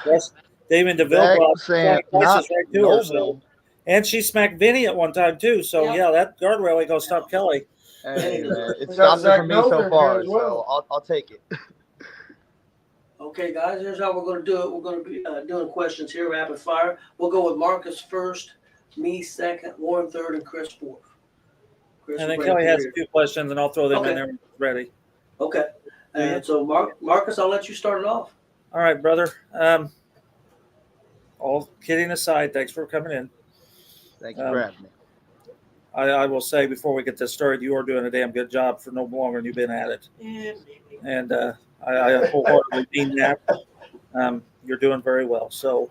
Yes, Damon DeVille Zach brought saying prices not right to her. So. noble. And she smacked Vinny at one time, too. So, Yep. yeah, that guardrail ain't going to stop Kelly. Hey, man, it We got stopped it Zach for me Milner so here far, as well. so I'll take it. Okay, guys, here's how we're going to do it. We're going to be doing questions here, rapid fire. We'll go with Marcus first, me second, Warren third, and Chris fourth. Chris And then will Kelly bring it has a here. few questions, and I'll throw them Okay. in there when it's ready. Okay. And so, Marcus, I'll let you start it off. All right, brother. All kidding aside, thanks for coming in. Thank you for having me. I will say before we get this started, you are doing a damn good job for no longer than you've been at it. Yeah. And I wholeheartedly mean that. You're doing very well. So,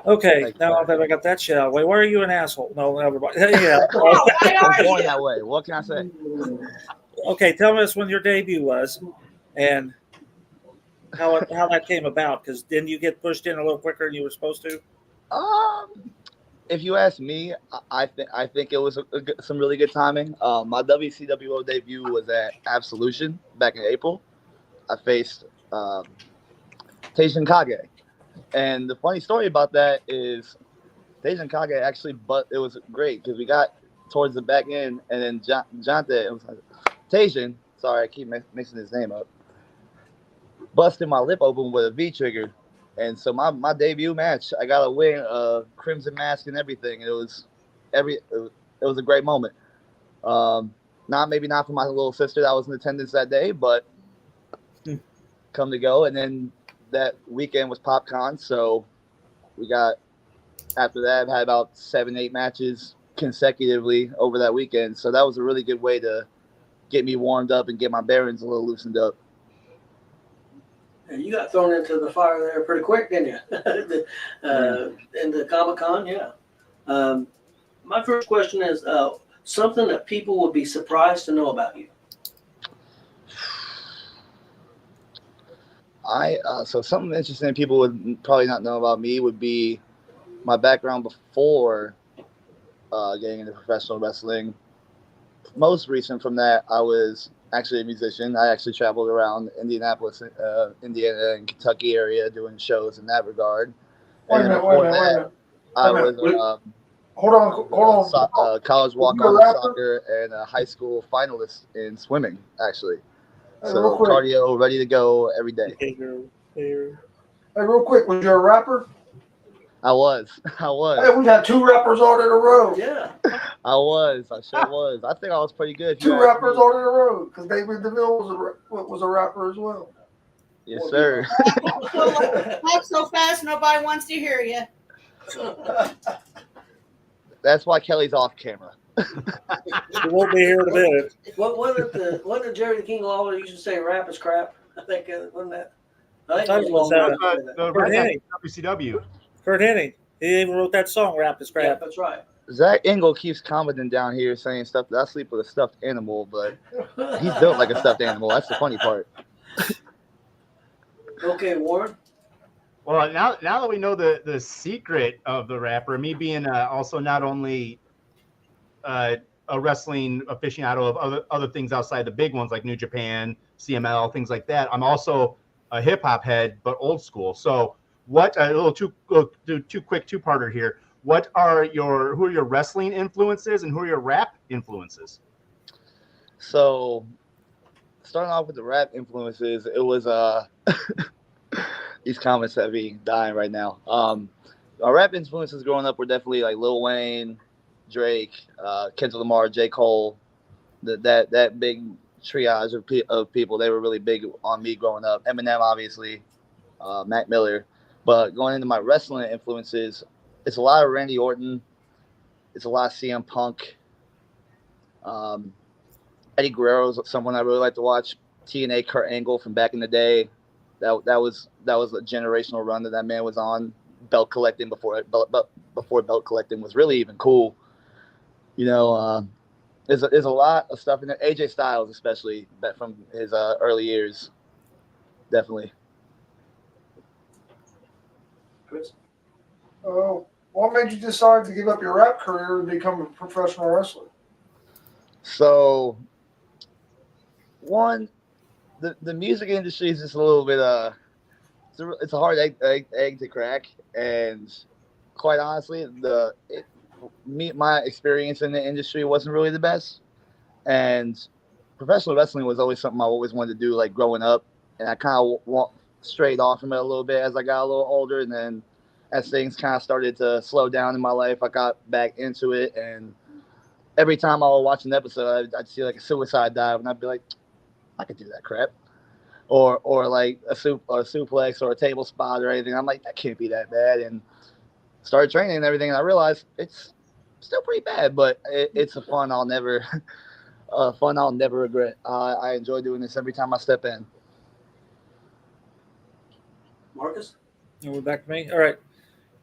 okay, Thank you. now that I got that shit out of the way, why are you an asshole? No, everybody. Yeah. Oh, why I'm are born you? that way. What can I say? Okay, tell us when your debut was and how that came about. Because didn't you get pushed in a little quicker than you were supposed to? If you ask me, I think it was some really good timing. My WCWO debut was at Absolution back in April. I faced Teijin Kage, and the funny story about that is Teijin Kage actually, but it was great because we got towards the back end, and then Jonte, it was like, Teijin, sorry, I keep mixing his name up, busted my lip open with a V trigger. And so my debut match, I got a win, crimson mask and everything. It was a great moment. Maybe not for my little sister that was in attendance that day, but come to go. And then that weekend was PopCon, so we got after that had about 7-8 matches consecutively over that weekend. So that was a really good way to get me warmed up and get my bearings a little loosened up. And you got thrown into the fire there pretty quick, didn't you? In the Comic-Con, yeah. My first question is something that people would be surprised to know about you. So something interesting people would probably not know about me would be my background before getting into professional wrestling. Most recent from that, I was actually a musician. I actually traveled around Indianapolis, Indiana, and Kentucky area doing shows in that regard. Wait a minute. I was Hold on. college walk-on in soccer and a high school finalist in swimming, actually. Hey, So real quick. cardio, ready to go every day. Hey, real quick, was you a rapper? I was. Hey, we got 2 rappers on in a row. Yeah. I sure was. I think I was pretty good. if you 2 ask rappers me. on in a row, because David DeVille was a rapper as well. Yes, sir. Talk so fast, nobody wants to hear you. That's why Kelly's off camera. She won't be here in a minute. What wasn't Jerry the King Lawler used to say rap is crap? I think wasn't that? I thought think it was, Lawler used to say that. The Kurt Hennig. WCW. Kurt Hennig. He even wrote that song, Rap is Yeah, Crap. that's right. Zach Engel keeps commenting down here saying stuff that I sleep with a stuffed animal, but he's built like a stuffed animal. That's the funny part. Okay, Warren. Well, now that we know the secret of the rapper, me being also not only a wrestling aficionado of other things outside the big ones like New Japan, CML, things like that, I'm also a hip hop head, but old school. So, what a little too quick two-parter here. Who are your wrestling influences and who are your rap influences? So, starting off with the rap influences, it was these comments have me dying right now. Our rap influences growing up were definitely like Lil Wayne, Drake, Kendrick Lamar, J. Cole. That big triage of people. They were really big on me growing up. Eminem, obviously, Mac Miller. But going into my wrestling influences, it's a lot of Randy Orton. It's a lot of CM Punk. Eddie Guerrero is someone I really like to watch. TNA Kurt Angle from back in the day. That was a generational run that man was on. Belt collecting before belt collecting was really even cool. You know, there's a lot of stuff in there. AJ Styles, especially from his early years, definitely. Chris. What made you decide to give up your rap career and become a professional wrestler? So, one, the music industry is just a little bit it's a hard egg to crack, and quite honestly, my experience in the industry wasn't really the best, and professional wrestling was always something I always wanted to do, like growing up, and I kind of strayed off from it a little bit as I got a little older, and then as things kind of started to slow down in my life, I got back into it, and every time I would watch an episode, I'd see like a suicide dive, and I'd be like, I could do that crap. Or like a suplex or a table spot or anything. I'm like, that can't be that bad. And started training and everything, and I realized it's still pretty bad, but it's a fun I'll never regret. I enjoy doing this every time I step in. Marcus? And we're back to me. All right.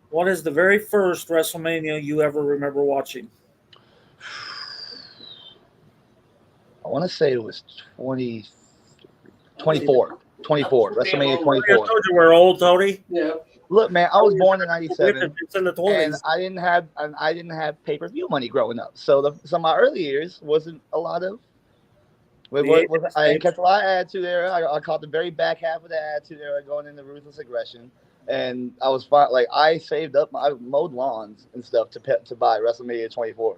What is the very first WrestleMania you ever remember watching? I want to say it was 24. WrestleMania 24. I told you we're old, Tony. Yeah. Look, man, I was born in '97, It's in the and 20s. I didn't have pay-per-view money growing up. So my early years wasn't a lot of. I didn't catch a lot of attitude era. I caught the very back half of the attitude era going into ruthless aggression, and I was fine. Like I saved up, I mowed lawns and stuff to buy WrestleMania 24.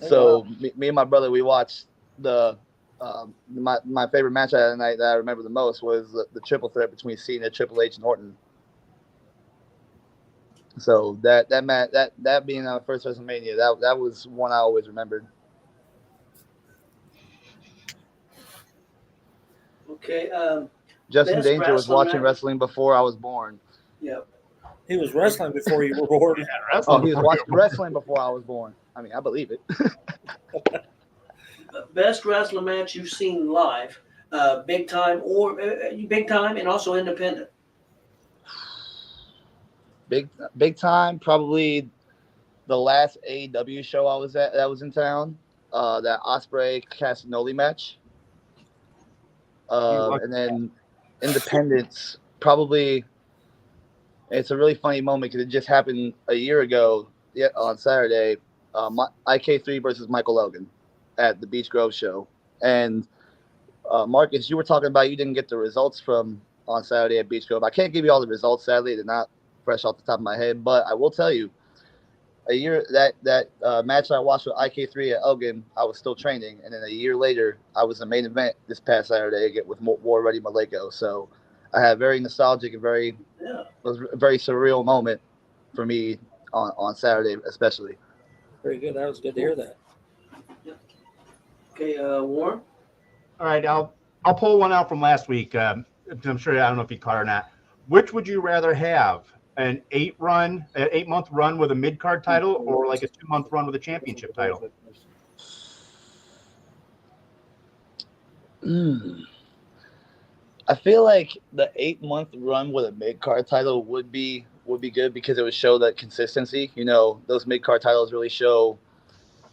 So me and my brother, we watched the. My favorite match of that night that I remember the most was the triple threat between Cena, Triple H, and Orton. So that being our first WrestleMania, that was one I always remembered. Okay. Justin Best Danger was watching match. wrestling before I was born. Yep. He was wrestling before you were born. Oh, he was watching wrestling before I was born. I mean, I believe it. Best wrestling match you've seen live, big time and also independent. Big time, probably the last AEW show I was at that was in town. That Ospreay Castagnoli match. And then independence, probably. It's a really funny moment because it just happened a year ago. Yeah, on Saturday, IK3 versus Michael Logan at the Beach Grove show. And Marcus, you were talking about you didn't get the results from on Saturday at Beach Grove. I can't give you all the results, sadly. They're not fresh off the top of my head, but I will tell you, that match I watched with IK3 at Elgin, I was still training, and then a year later, I was the main event this past Saturday with War Ready Maleko. So I had a very nostalgic and it was a very surreal moment for me on Saturday, especially. Very good. That was good to hear that. Okay, Warren. All right, I'll pull one out from last week. I'm sure I don't know if you caught it or not. Which would you rather have, an 8-month run with a mid card title, or like a 2-month run with a championship title? I feel like the 8-month run with a mid card title would be good because it would show that consistency. You know, those mid card titles really show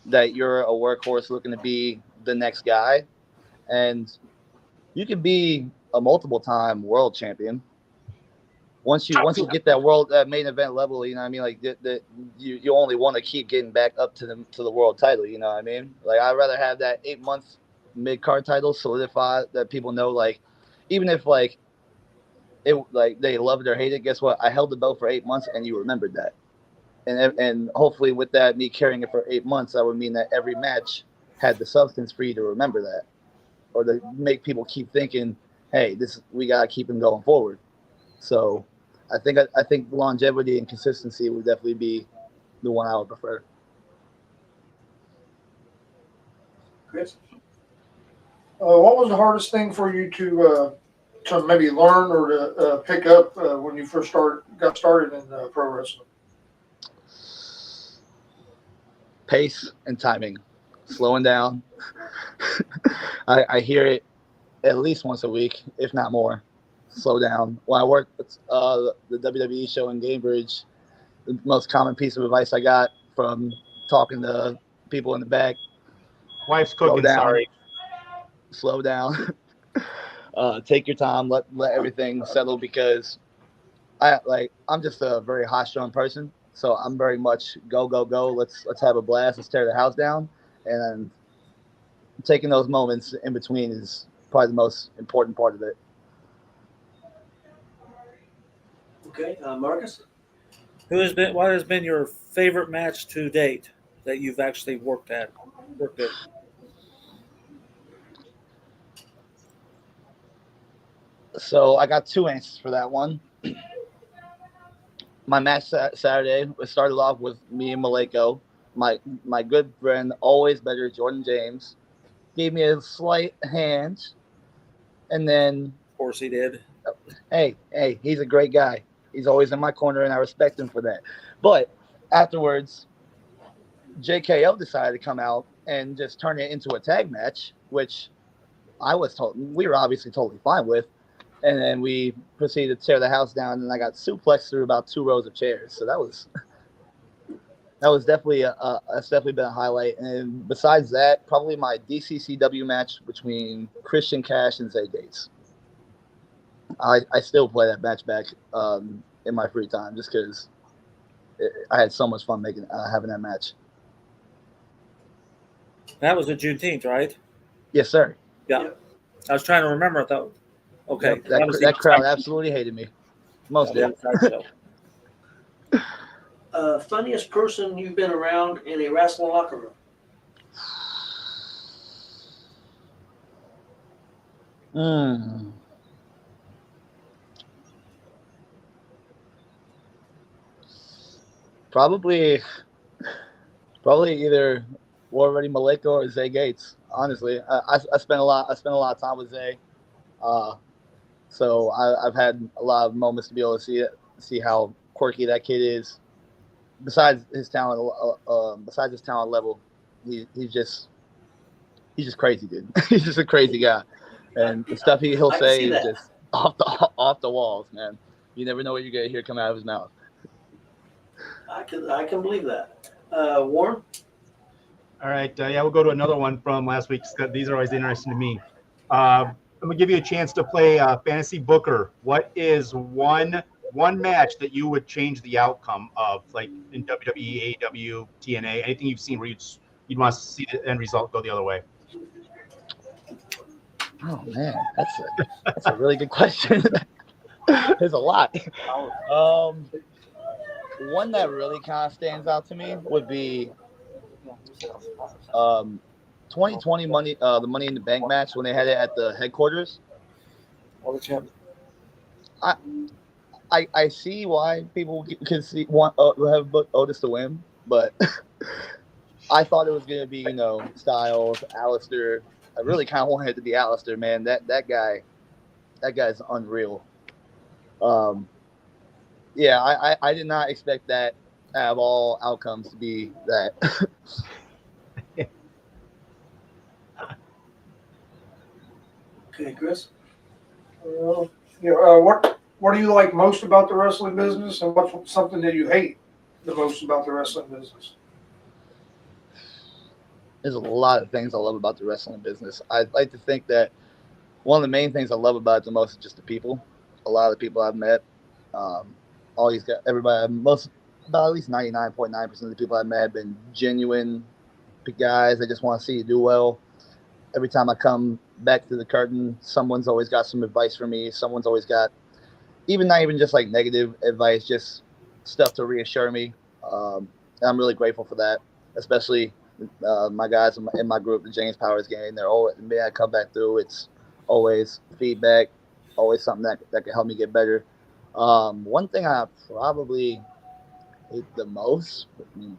that you're a workhorse looking to be the next guy, and you can be a multiple time world champion. Once you get that main event level, you know what I mean. Like you only want to keep getting back up to the world title. You know what I mean. Like I'd rather have that 8-month mid card title solidified that people know. Like even if like it like they love it or hate it, guess what? I held the belt for 8 months, and you remembered that. And hopefully with that, me carrying it for 8 months, that would mean that every match had the substance for you to remember that, or to make people keep thinking, hey, we gotta keep him going forward. So I think longevity and consistency would definitely be the one I would prefer. Chris, what was the hardest thing for you to maybe learn or to pick up when you first got started in pro wrestling? Pace and timing, slowing down. I hear it at least once a week, if not more. Slow down. When I worked at the WWE show in Cambridge, the most common piece of advice I got from talking to people in the back: Wife's cooking. Sorry. Slow down. Take your time. Let everything settle, because I'm just a very high-strung person, so I'm very much go. Let's have a blast. Let's tear the house down, and taking those moments in between is probably the most important part of it. Okay, Marcus? What has been your favorite match to date that you've actually worked at? So I got two answers for that one. My match Saturday started off with me and Maleko. My good friend, always better, Jordan James, gave me a slight hand, and then, of course he did. Hey, he's a great guy. He's always in my corner, and I respect him for that. But afterwards, JKO decided to come out and just turn it into a tag match, which we were obviously totally fine with. And then we proceeded to tear the house down, and I got suplexed through about 2 rows of chairs. So that was definitely that's definitely been a highlight. And besides that, probably my DCCW match between Christian Cash and Zay Gates. I still play that match back in my free time, just because I had so much fun having that match. That was the Juneteenth, right? Yes, sir. Yeah. Yep. I was trying to remember though. Okay. Yep, that crowd absolutely hated me. Most of it. Funniest person you've been around in a wrestling locker room? Probably either already Maleko or Zay Gates. Honestly, I spent a lot of time with Zay, so I've had a lot of moments to be able to see how quirky that kid is. Besides his talent level, he's just crazy, dude. He's just a crazy guy, and the stuff he'll say is just off the walls, man. You never know what you're gonna hear come out of his mouth. I can believe that. Warren? All right. We'll go to another one from last week. These are always interesting to me. I'm going to give you a chance to play Fantasy Booker. What is one match that you would change the outcome of, like in WWE, AEW, TNA, anything you've seen where you'd want to see the end result go the other way? Oh, man. That's a really good question. There's a lot. One that really kind of stands out to me would be 2020 the Money in the Bank match when they had it at the headquarters. I see why people can have Otis to win, but I thought it was gonna be Styles, Alistair. I really kind of wanted it to be Alistair, man. That guy's unreal. yeah, I did not expect that out of all outcomes to be that. Okay, Chris. What do you like most about the wrestling business, and what's something that you hate the most about the wrestling business? There's a lot of things I love about the wrestling business. I'd like to think that one of the main things I love about it the most is just the people. A lot of the people I've met, all these guys, everybody, about at least 99.9% of the people I've met have been genuine guys. They just want to see you do well. Every time I come back to the curtain, someone's always got some advice for me. Someone's always got, not even just like negative advice, just stuff to reassure me. And I'm really grateful for that, especially my guys in my group, the James Powers gang. They're always, me, I come back through. It's always feedback, always something that can help me get better. One thing I probably hate the most, I mean,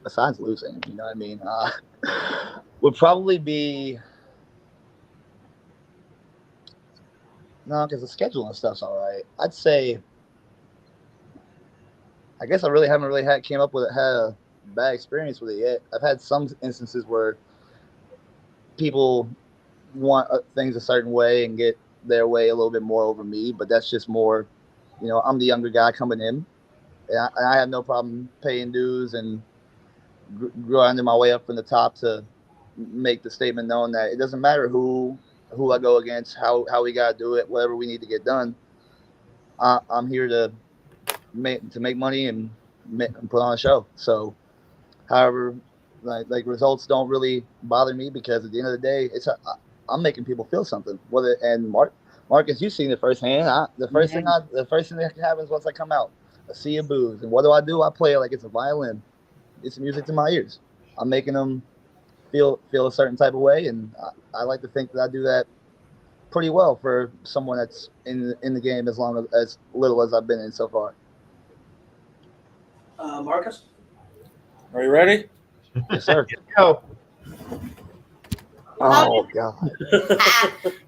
besides losing, you know what I mean, would probably be because the schedule and stuff's all right. I'd say, I guess I really haven't had a bad experience with it yet. I've had some instances where people want things a certain way and get their way a little bit more over me, but that's just more, I'm the younger guy coming in, and I have no problem paying dues and grinding my way up from the top to make the statement known that it doesn't matter who I go against, how we gotta do it, whatever we need to get done. I'm here to make money and put on a show. So, however, like results don't really bother me, because at the end of the day, I'm making people feel something. Marcus, you've seen it firsthand. The first thing that happens once I come out, a sea of boos, and what do? I play it like it's a violin. It's music to my ears. I'm making them feel a certain type of way, and I like to think that I do that pretty well for someone that's in the game as little as I've been in so far. Marcus? Are you ready? Yes, sir. Go. Oh, God.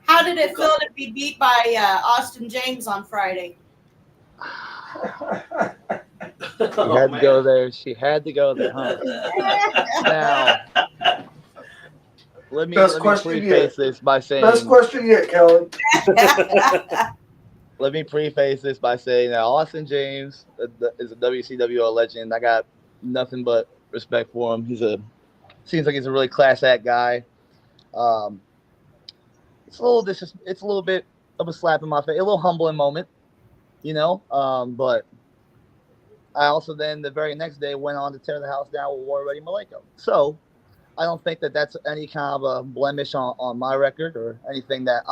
How did it feel to be beat by Austin James on Friday? She had to go there. She had to go there, huh? Now, let me preface this by saying. Best question yet, Kelly. Let me preface this by saying that Austin James is a WCWR legend. I got nothing but respect for him. Seems like he's a really class act guy. It's a little bit of a slap in my face, a little humbling moment, but I also then the very next day went on to tear the house down with War Ready Malenko. So I don't think that that's any kind of a blemish on my record or anything that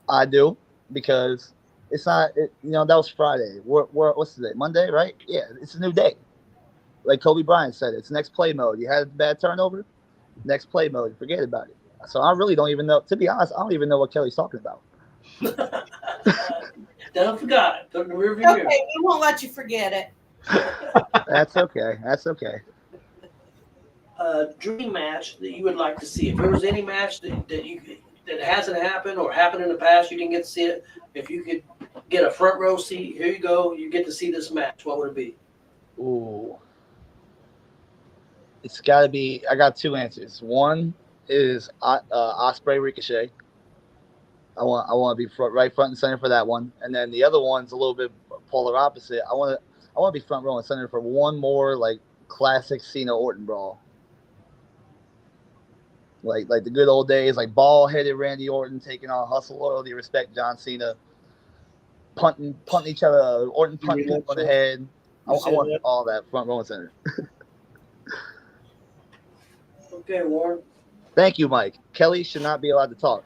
I do, because it's not. That was Friday. What's today? Monday, right? Yeah, it's a new day. Like Kobe Bryant said, it's next play mode. You had a bad turnover, next play mode. Forget about it. So I really don't even know. To be honest, I don't even know what Kelly's talking about. Don't forget it. Don't review Okay, we won't let you forget it. That's okay. Dream match that you would like to see. If there was any match that hasn't happened or happened in the past, you didn't get to see it. If you could get a front row seat, here you go. You get to see this match. What would it be? Ooh, it's got to be. I got two answers. One is Ospreay Ricochet. I want to be right front and center for that one, and then the other one's a little bit polar opposite. I want to be front row and center for one more like classic Cena Orton brawl, like the good old days, like ball-headed Randy Orton taking on Hustle, Loyalty, Respect John Cena, punting each other, Orton punting people on the head. I want all that front row and center. Okay, Warren. Thank you, Mike. Kelly should not be allowed to talk.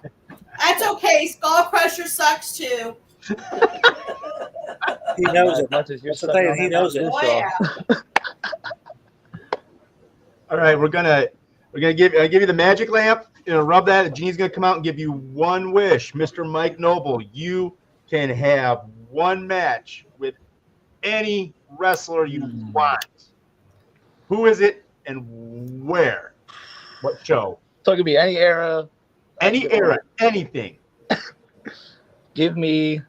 That's okay. Skull Crusher sucks too. He knows it. Much as you're That's the thing. He knows it. Oh, yeah. All right, we're gonna give you the magic lamp. Rub that. Genie's gonna come out and give you one wish, Mr. Mike Noble. You can have one match with any wrestler you want. Who is it and where? What show? So it could be any era. Anything. Give me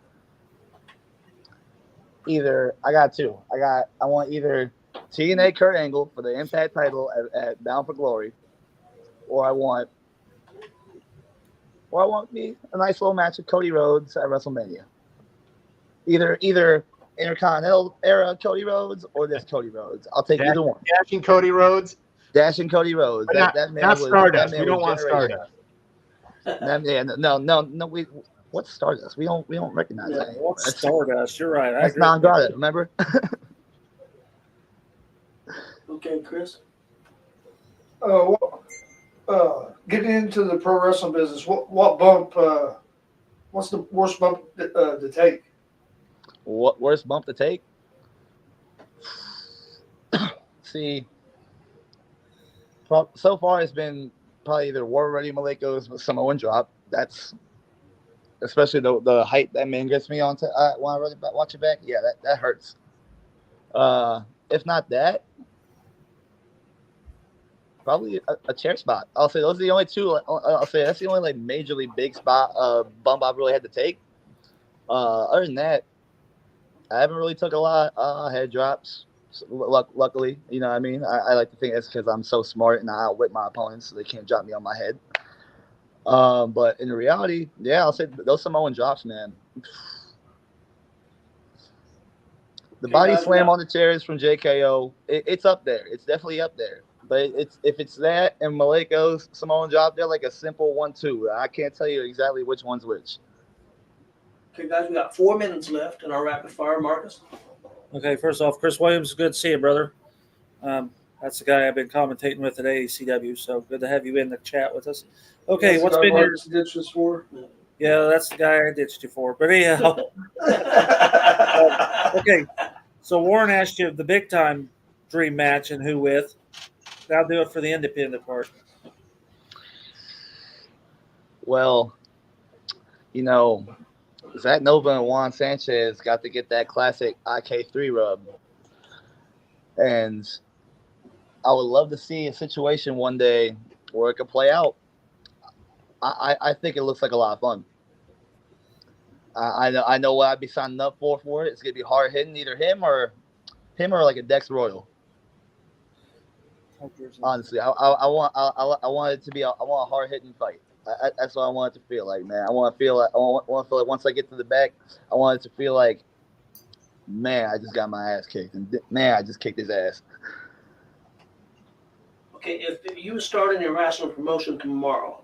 I got two. I want either TNA Kurt Angle for the Impact title at Bound for Glory, or I want me a nice little match with Cody Rhodes at WrestleMania. Either Intercontinental era Cody Rhodes or this Cody Rhodes. I'll take either one. Dashing Cody Rhodes. Dashing Cody Rhodes. But That man not was Stardust. That man We don't was want Stardust. That man, no. What's Stardust? We don't recognize that anymore. What's Stardust? You're right. I That's agree. non-grata. Remember? Okay, Chris. Getting into the pro wrestling business, what bump? What's the worst bump to take? What worst bump to take? See, so far it's been probably either War Ready Malenko's Samoan drop. That's especially the height that man gets me onto when I really watch it back. Yeah, that hurts. If not that, probably a chair spot. I'll say those are the only two. I'll say that's the only like majorly big spot bump I've really had to take. Other than that, I haven't really took a lot head drops. Luckily, you know what I mean? I like to think that's because I'm so smart and I outwit my opponents so they can't drop me on my head. But in reality, yeah, I'll say those Samoan drops, man. The body slam on the chairs from JKO, it's up there. It's definitely up there. But if it's that and Malenko's Samoan drop, they're like a simple 1-2. I can't tell you exactly which one's which. Okay, guys, we got 4 minutes left in our rapid fire. Marcus. Okay, first off, Chris Williams, good to see you, brother. That's the guy I've been commentating with at AECW, so good to have you in the chat with us. Okay, That's what's the been guy your... Marcus ditches for? Yeah, that's the guy I ditched you for. But anyhow, okay, so Warren asked you the big-time dream match and who with. I'll do it for the independent part. Well, you know, Zach Nova and Juan Sanchez got to get that classic IK3 rub. And I would love to see a situation one day where it could play out. I think it looks like a lot of fun. I know what I'd be signing up for it. It's gonna be hard hitting, either him or like a Dex Royal. Honestly, I want it to be I want a hard hitting fight. That's what I want it to feel like, man. I want to feel like once I get to the back, I want it to feel like, man, I just got my ass kicked, and man, I just kicked his ass. Okay, if you were starting a wrestling promotion tomorrow,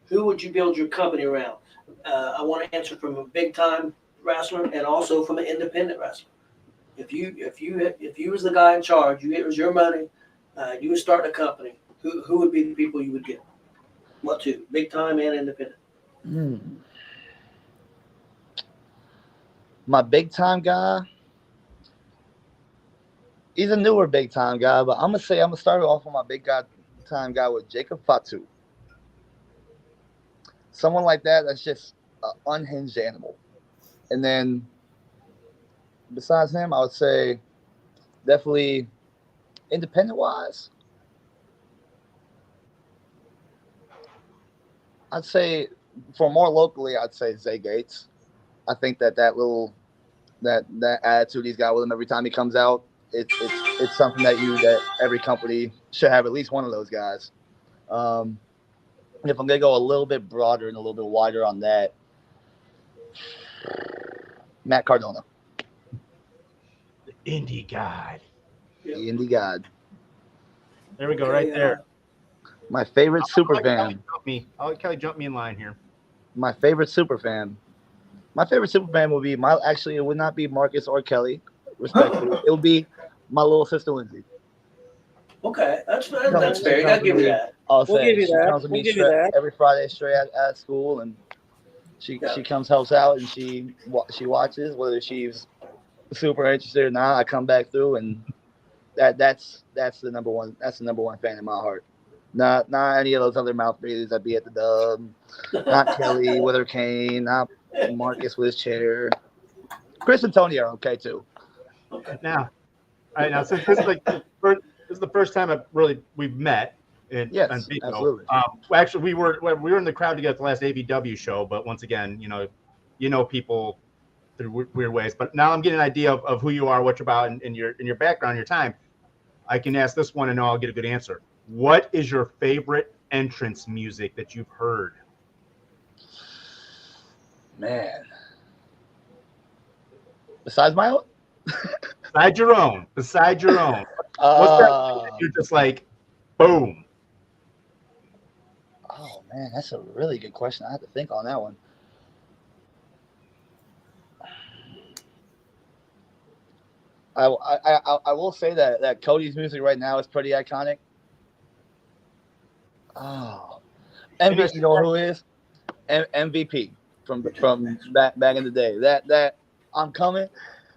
who would you build your company around? I want to answer from a big time wrestler and also from an independent wrestler. If you was the guy in charge, it was your money, you would start a company. Who would be the people you would get? What two? Big time and independent. My big time guy. He's a newer big time guy, but I'm gonna start off with my big time guy with Jacob Fatu. Someone like that's just an unhinged animal. And then besides him, I would say definitely independent wise, I'd say for more locally, I'd say Zay Gates. I think that attitude he's got with him every time he comes out, it's something that every company should have at least one of those guys. If I'm gonna go a little bit broader and a little bit wider on that, Matt Cardona, the Indie God. The Indie God. There we go, right there. My favorite super fan. I'll let Kelly jump me in line here. My favorite super fan. My favorite super fan would be it would not be Marcus or Kelly, respectfully. It would be my little sister Lindsay. Okay, that's fair. You gotta give me that. We'll give you that. Every Friday straight at school, and she comes, helps out, and she watches, whether she's super interested or not. I come back through, and that's the number one. That's the number one fan in my heart. Not any of those other mouth breathers that be at the dub. Not Kelly with her cane. Not Marcus with his chair. Chris and Tony are okay too. Now, all right, since this is the first time we've met. Yes, absolutely. Actually, we were in the crowd together at the last AVW show, but once again, people through weird ways. But now I'm getting an idea of who you are, what you're about, and your background, your time. I can ask this one and I'll get a good answer. What is your favorite entrance music that you've heard? Man. Besides my own? Besides your own. What's that you're just like, boom? Oh, man, that's a really good question. I have to think on that one. I will say that Cody's music right now is pretty iconic. Oh, MVP, you know who is? MVP from back in the day. That I'm coming.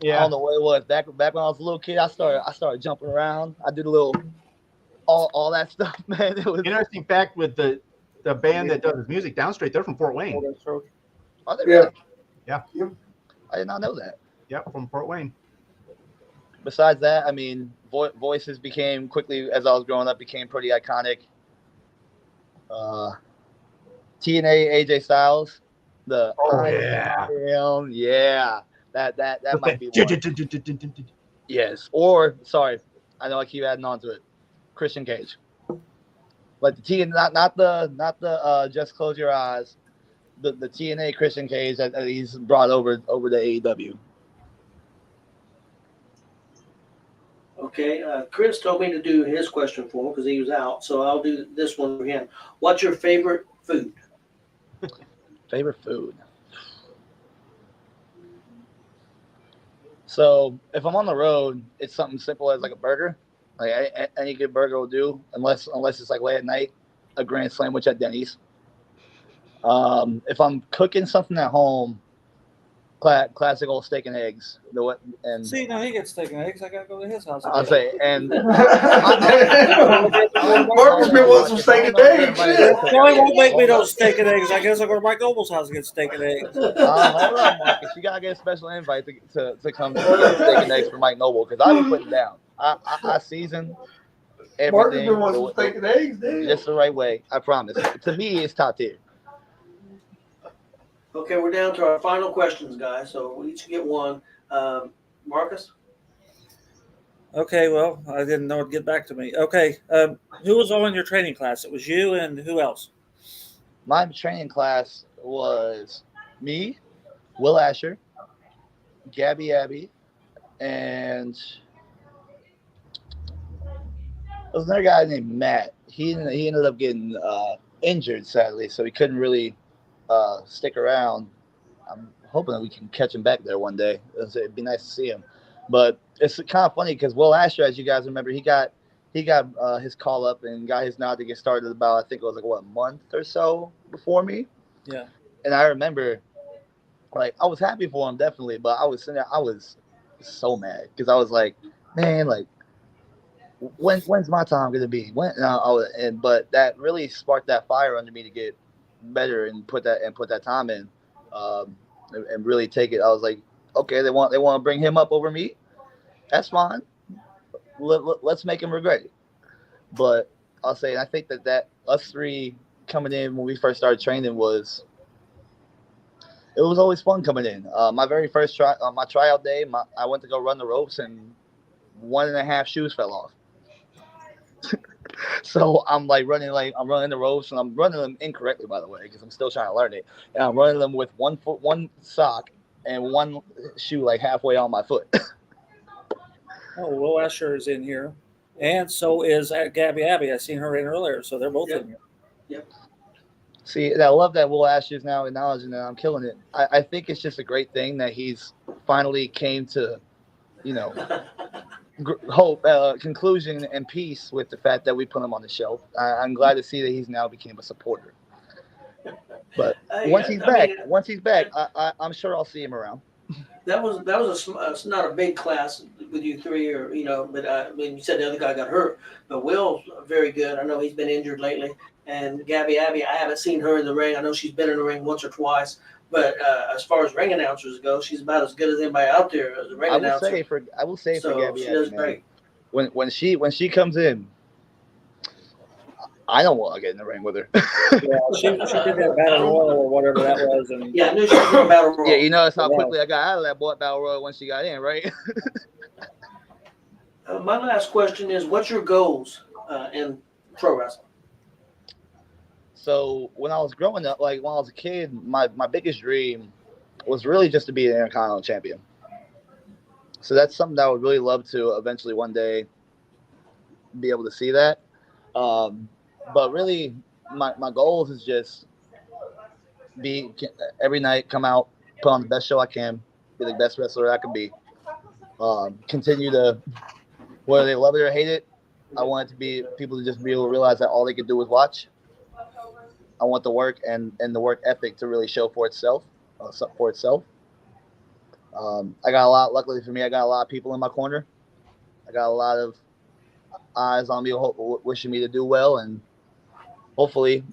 Yeah. I don't know what it was. Back when I was a little kid, I started jumping around. I did a little all that stuff, man. It was interesting fact with the band that does his music, Downstraight. They're from Fort Wayne. Are they really? Yeah. I did not know that. Yep, from Fort Wayne. Besides that, I mean, voices became quickly as I was growing up became pretty iconic. TNA AJ Styles, that might be one. Yes, or sorry, I know I keep adding on to it. Christian Cage, like the TNA, not the Just Close Your Eyes, the TNA Christian Cage that he's brought over to AEW. Okay, Chris told me to do his question for him because he was out, so I'll do this one for him. What's your favorite food? Favorite food? So if I'm on the road, it's something simple as like a burger. Like any good burger will do, unless it's like late at night, a grand sandwich at Denny's. If I'm cooking something at home, classic old steak and eggs. See, now he gets steak and eggs. I gotta go to his house. I'll say, and Marcus been wanting some steak and eggs. Kelly won't make me those steak and eggs. I guess I'll go to Mike Noble's house and get steak and eggs. Hold on, Marcus. You gotta get a special invite to come get steak and eggs for Mike Noble because I will put it down. I season everything. Marcus been wanting some steak and eggs, dude. Just the right way. I promise. To me, it's top tier. Okay, we're down to our final questions, guys. So we each get one. Marcus? Okay, well, I didn't know it'd get back to me. Okay, who was all in your training class? It was you and who else? My training class was me, Will Asher, Gabby Abbey, and there was another guy named Matt. He ended up getting injured, sadly, so he couldn't really stick around. I'm hoping that we can catch him back there one day. It'd be nice to see him. But it's kind of funny because Will Asher, as you guys remember, he got his call up and got his nod to get started about, I think it was like a month or so before me. Yeah. And I remember, like, I was happy for him definitely, but I was sitting there, I was so mad because I was like, man, like, when's my time gonna be? But that really sparked that fire under me to get better and put that time in, and really take it. I was like, okay, they want to bring him up over me. That's fine. Let's make him regret it. But I'll say, I think that us three coming in when we first started training it was always fun coming in. My very first my tryout day, I went to go run the ropes and 1.5 shoes fell off. So I'm running the ropes, and I'm running them incorrectly, by the way, because I'm still trying to learn it. And I'm running them with 1 foot, 1 sock, and 1 shoe like halfway on my foot. Oh, Will Asher is in here, and so is Gabby Abbey. I seen her in earlier, so they're both in here. Yep. See, I love that Will Asher is now acknowledging that I'm killing it. I think it's just a great thing that he's finally came to, hope, conclusion and peace with the fact that we put him on the shelf. I'm glad to see that he's now became a supporter. But once he's back, I'm sure I'll see him around. That was not a big class with you three, but you said the other guy got hurt. But Will's very good. I know he's been injured lately. And Gabby Abbey, I haven't seen her in the ring. I know she's been in the ring once or twice. But as far as ring announcers go, she's about as good as anybody out there as a ring announcer. I will say for Gabby she Abbey, does man, great. when she comes in, I don't want to get in the ring with her. Yeah, she did that battle royal or whatever that was, and Yeah, I knew she was going to battle royal. Yeah, you notice how quickly I got out of that battle royal when she got in, right? My last question is, what's your goals in pro wrestling? So when I was growing up, like when I was a kid, my biggest dream was really just to be an Intercontinental Champion. So that's something that I would really love to eventually one day be able to see that. But really, my goals is just every night, come out, put on the best show I can, be the best wrestler I can be. Continue to, whether they love it or hate it, I want it to be people to just be able to realize that all they can do is watch. I want the work and the work ethic to really show for itself. I got a lot. Luckily for me, I got a lot of people in my corner. I got a lot of eyes on me, wishing me to do well, and hopefully,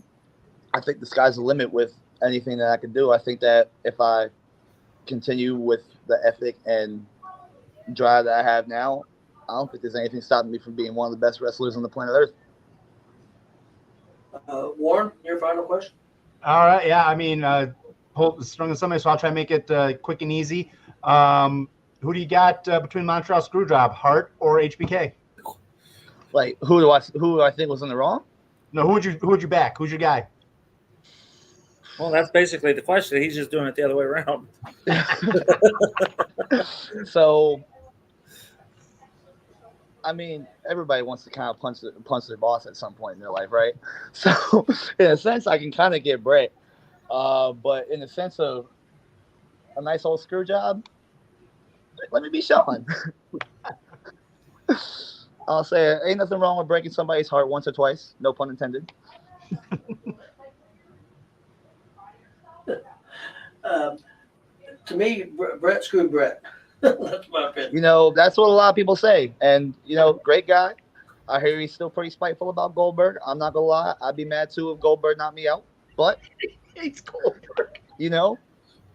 I think the sky's the limit with anything that I can do. I think that if I continue with the ethic and drive that I have now, I don't think there's anything stopping me from being one of the best wrestlers on the planet Earth. Warren, your final question? All right. Yeah. I mean, strung on somebody, so I'll try to make it quick and easy. Who do you got between Montreal Screwjob, Hart or HBK? Like, who do I think was in the wrong? No, who would you back? Who's your guy? Well, that's basically the question. He's just doing it the other way around. So, I mean, everybody wants to kind of punch their boss at some point in their life, right? So, in a sense, I can kind of get Brett. But in the sense of a nice old screw job, let me be Sean. I'll say ain't nothing wrong with breaking somebody's heart once or twice. No pun intended. To me, Brett screwed Brett. That's my opinion. You know, that's what a lot of people say. And, you know, great guy. I hear he's still pretty spiteful about Goldberg. I'm not going to lie. I'd be mad, too, if Goldberg knocked me out. But Hates Goldberg. You know?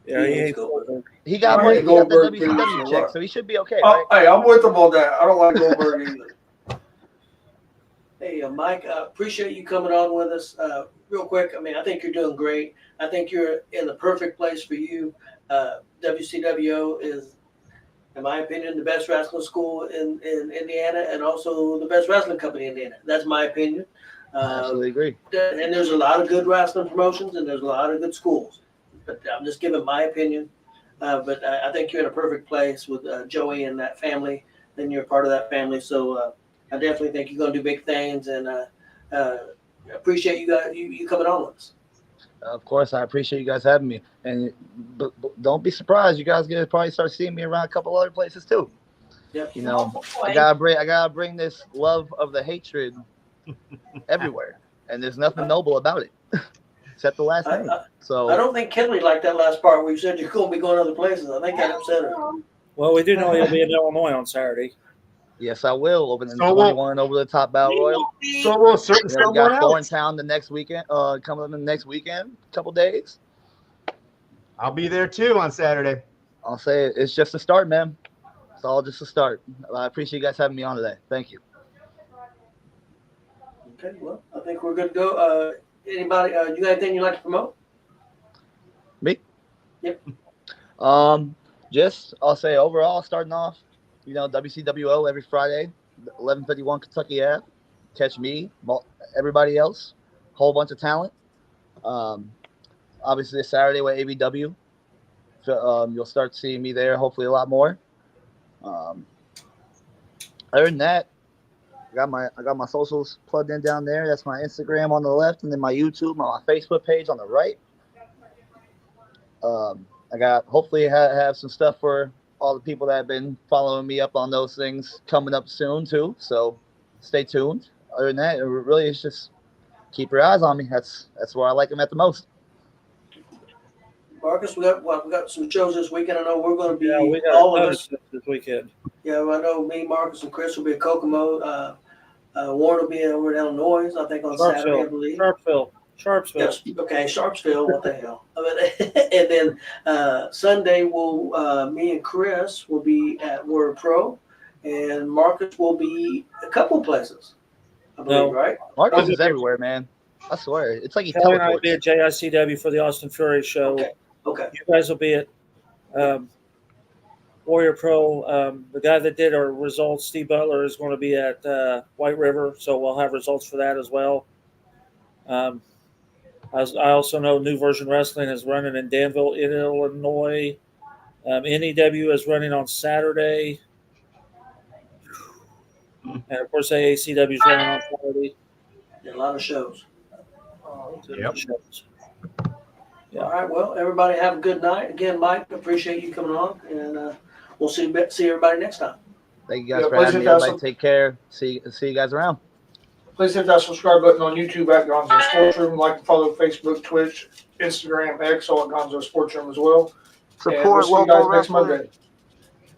Yeah, he hates Goldberg. He got money. He got the WCW check, so he should be okay, right? Hey, I'm with him on that. I don't like Goldberg either. Hey, Mike, appreciate you coming on with us. Real quick, I mean, I think you're doing great. I think you're in the perfect place for you. WCWO is, in my opinion, the best wrestling school in Indiana, and also the best wrestling company in Indiana. That's my opinion. I absolutely agree. And there's a lot of good wrestling promotions, and there's a lot of good schools. But I'm just giving my opinion. But I think you're in a perfect place with Joey and that family, and you're part of that family. So I definitely think you're going to do big things, and appreciate you coming on with us. Of course, I appreciate you guys having me. And but don't be surprised. You guys gonna probably start seeing me around a couple other places too. Yep. You know, I gotta bring this love of the hatred everywhere, and there's nothing noble about it except the last name. So I don't think Kelly liked that last part where you said you're going to be going other places. I think that upset her. Well, we do know he'll be in Illinois on Saturday. yes, I will open the 21 over the top battle royal. So will certain We someone got Thorn else. Town the next weekend. Coming up in the next weekend, couple days. I'll be there too on Saturday. I'll say it's just a start, man. It's all just a start. I appreciate you guys having me on today. Thank you. Okay, well, I think we're good to go. Anybody, you got anything you'd like to promote? Me? Yep. Just I'll say overall, starting off, you know, WCWO every Friday, 1151 Kentucky Ave. Catch me, everybody else, whole bunch of talent. Obviously, this Saturday with ABW. So, you'll start seeing me there, hopefully a lot more. Other than that, I got my socials plugged in down there. That's my Instagram on the left, and then my YouTube, my Facebook page on the right. I got hopefully have some stuff for all the people that have been following me up on those things coming up soon too. So stay tuned. Other than that, it really is just keep your eyes on me. That's where I like them at the most. Marcus, we got some shows this weekend. I know we're going to be We got all of us this weekend. Yeah, I know me, Marcus, and Chris will be at Kokomo. Warren will be over in Illinois, I think, on Saturday, I believe. Sharpsville. Yes, okay, Sharpsville, what the hell. And then Sunday, me and Chris will be at Word Pro, and Marcus will be a couple places. I believe, right? Marcus is everywhere, man. I swear. It's like he Kelly and I will be teleports. at JICW for the Austin Fury show. Okay. You guys will be at Warrior Pro. The guy that did our results, Steve Butler, is going to be at White River, so we'll have results for that as well. I also know New Version Wrestling is running in Danville, Illinois. NEW is running on Saturday. And, of course, AACW is running on Saturday. Yeah, a lot of shows. Yep. Yeah. All right. Well, everybody have a good night. Again, Mike, appreciate you coming on, and we'll see everybody next time. Thank you guys Yeah, for please having hit me. that Everybody take care. See you guys around. Please hit that subscribe button on YouTube at Gonzo Sports Room. Like and follow Facebook, Twitch, Instagram, X, all at Gonzo Sports Room as well. And we'll Support see you local guys next wrestling. Monday.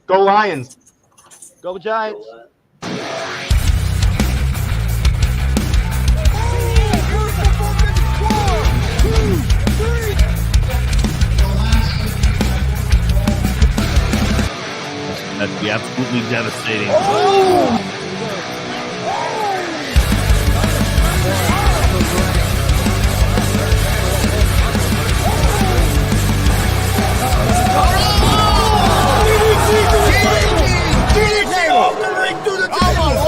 Go Lions. Go Giants. That'd be absolutely devastating.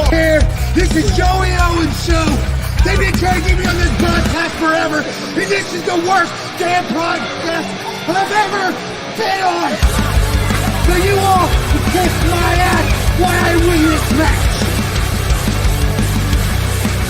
Here, this is Joey Owens show. They've been trying to get me on this broadcast forever, and this is the worst damn broadcast I've ever been on. So you all can kiss my ass while I win this match.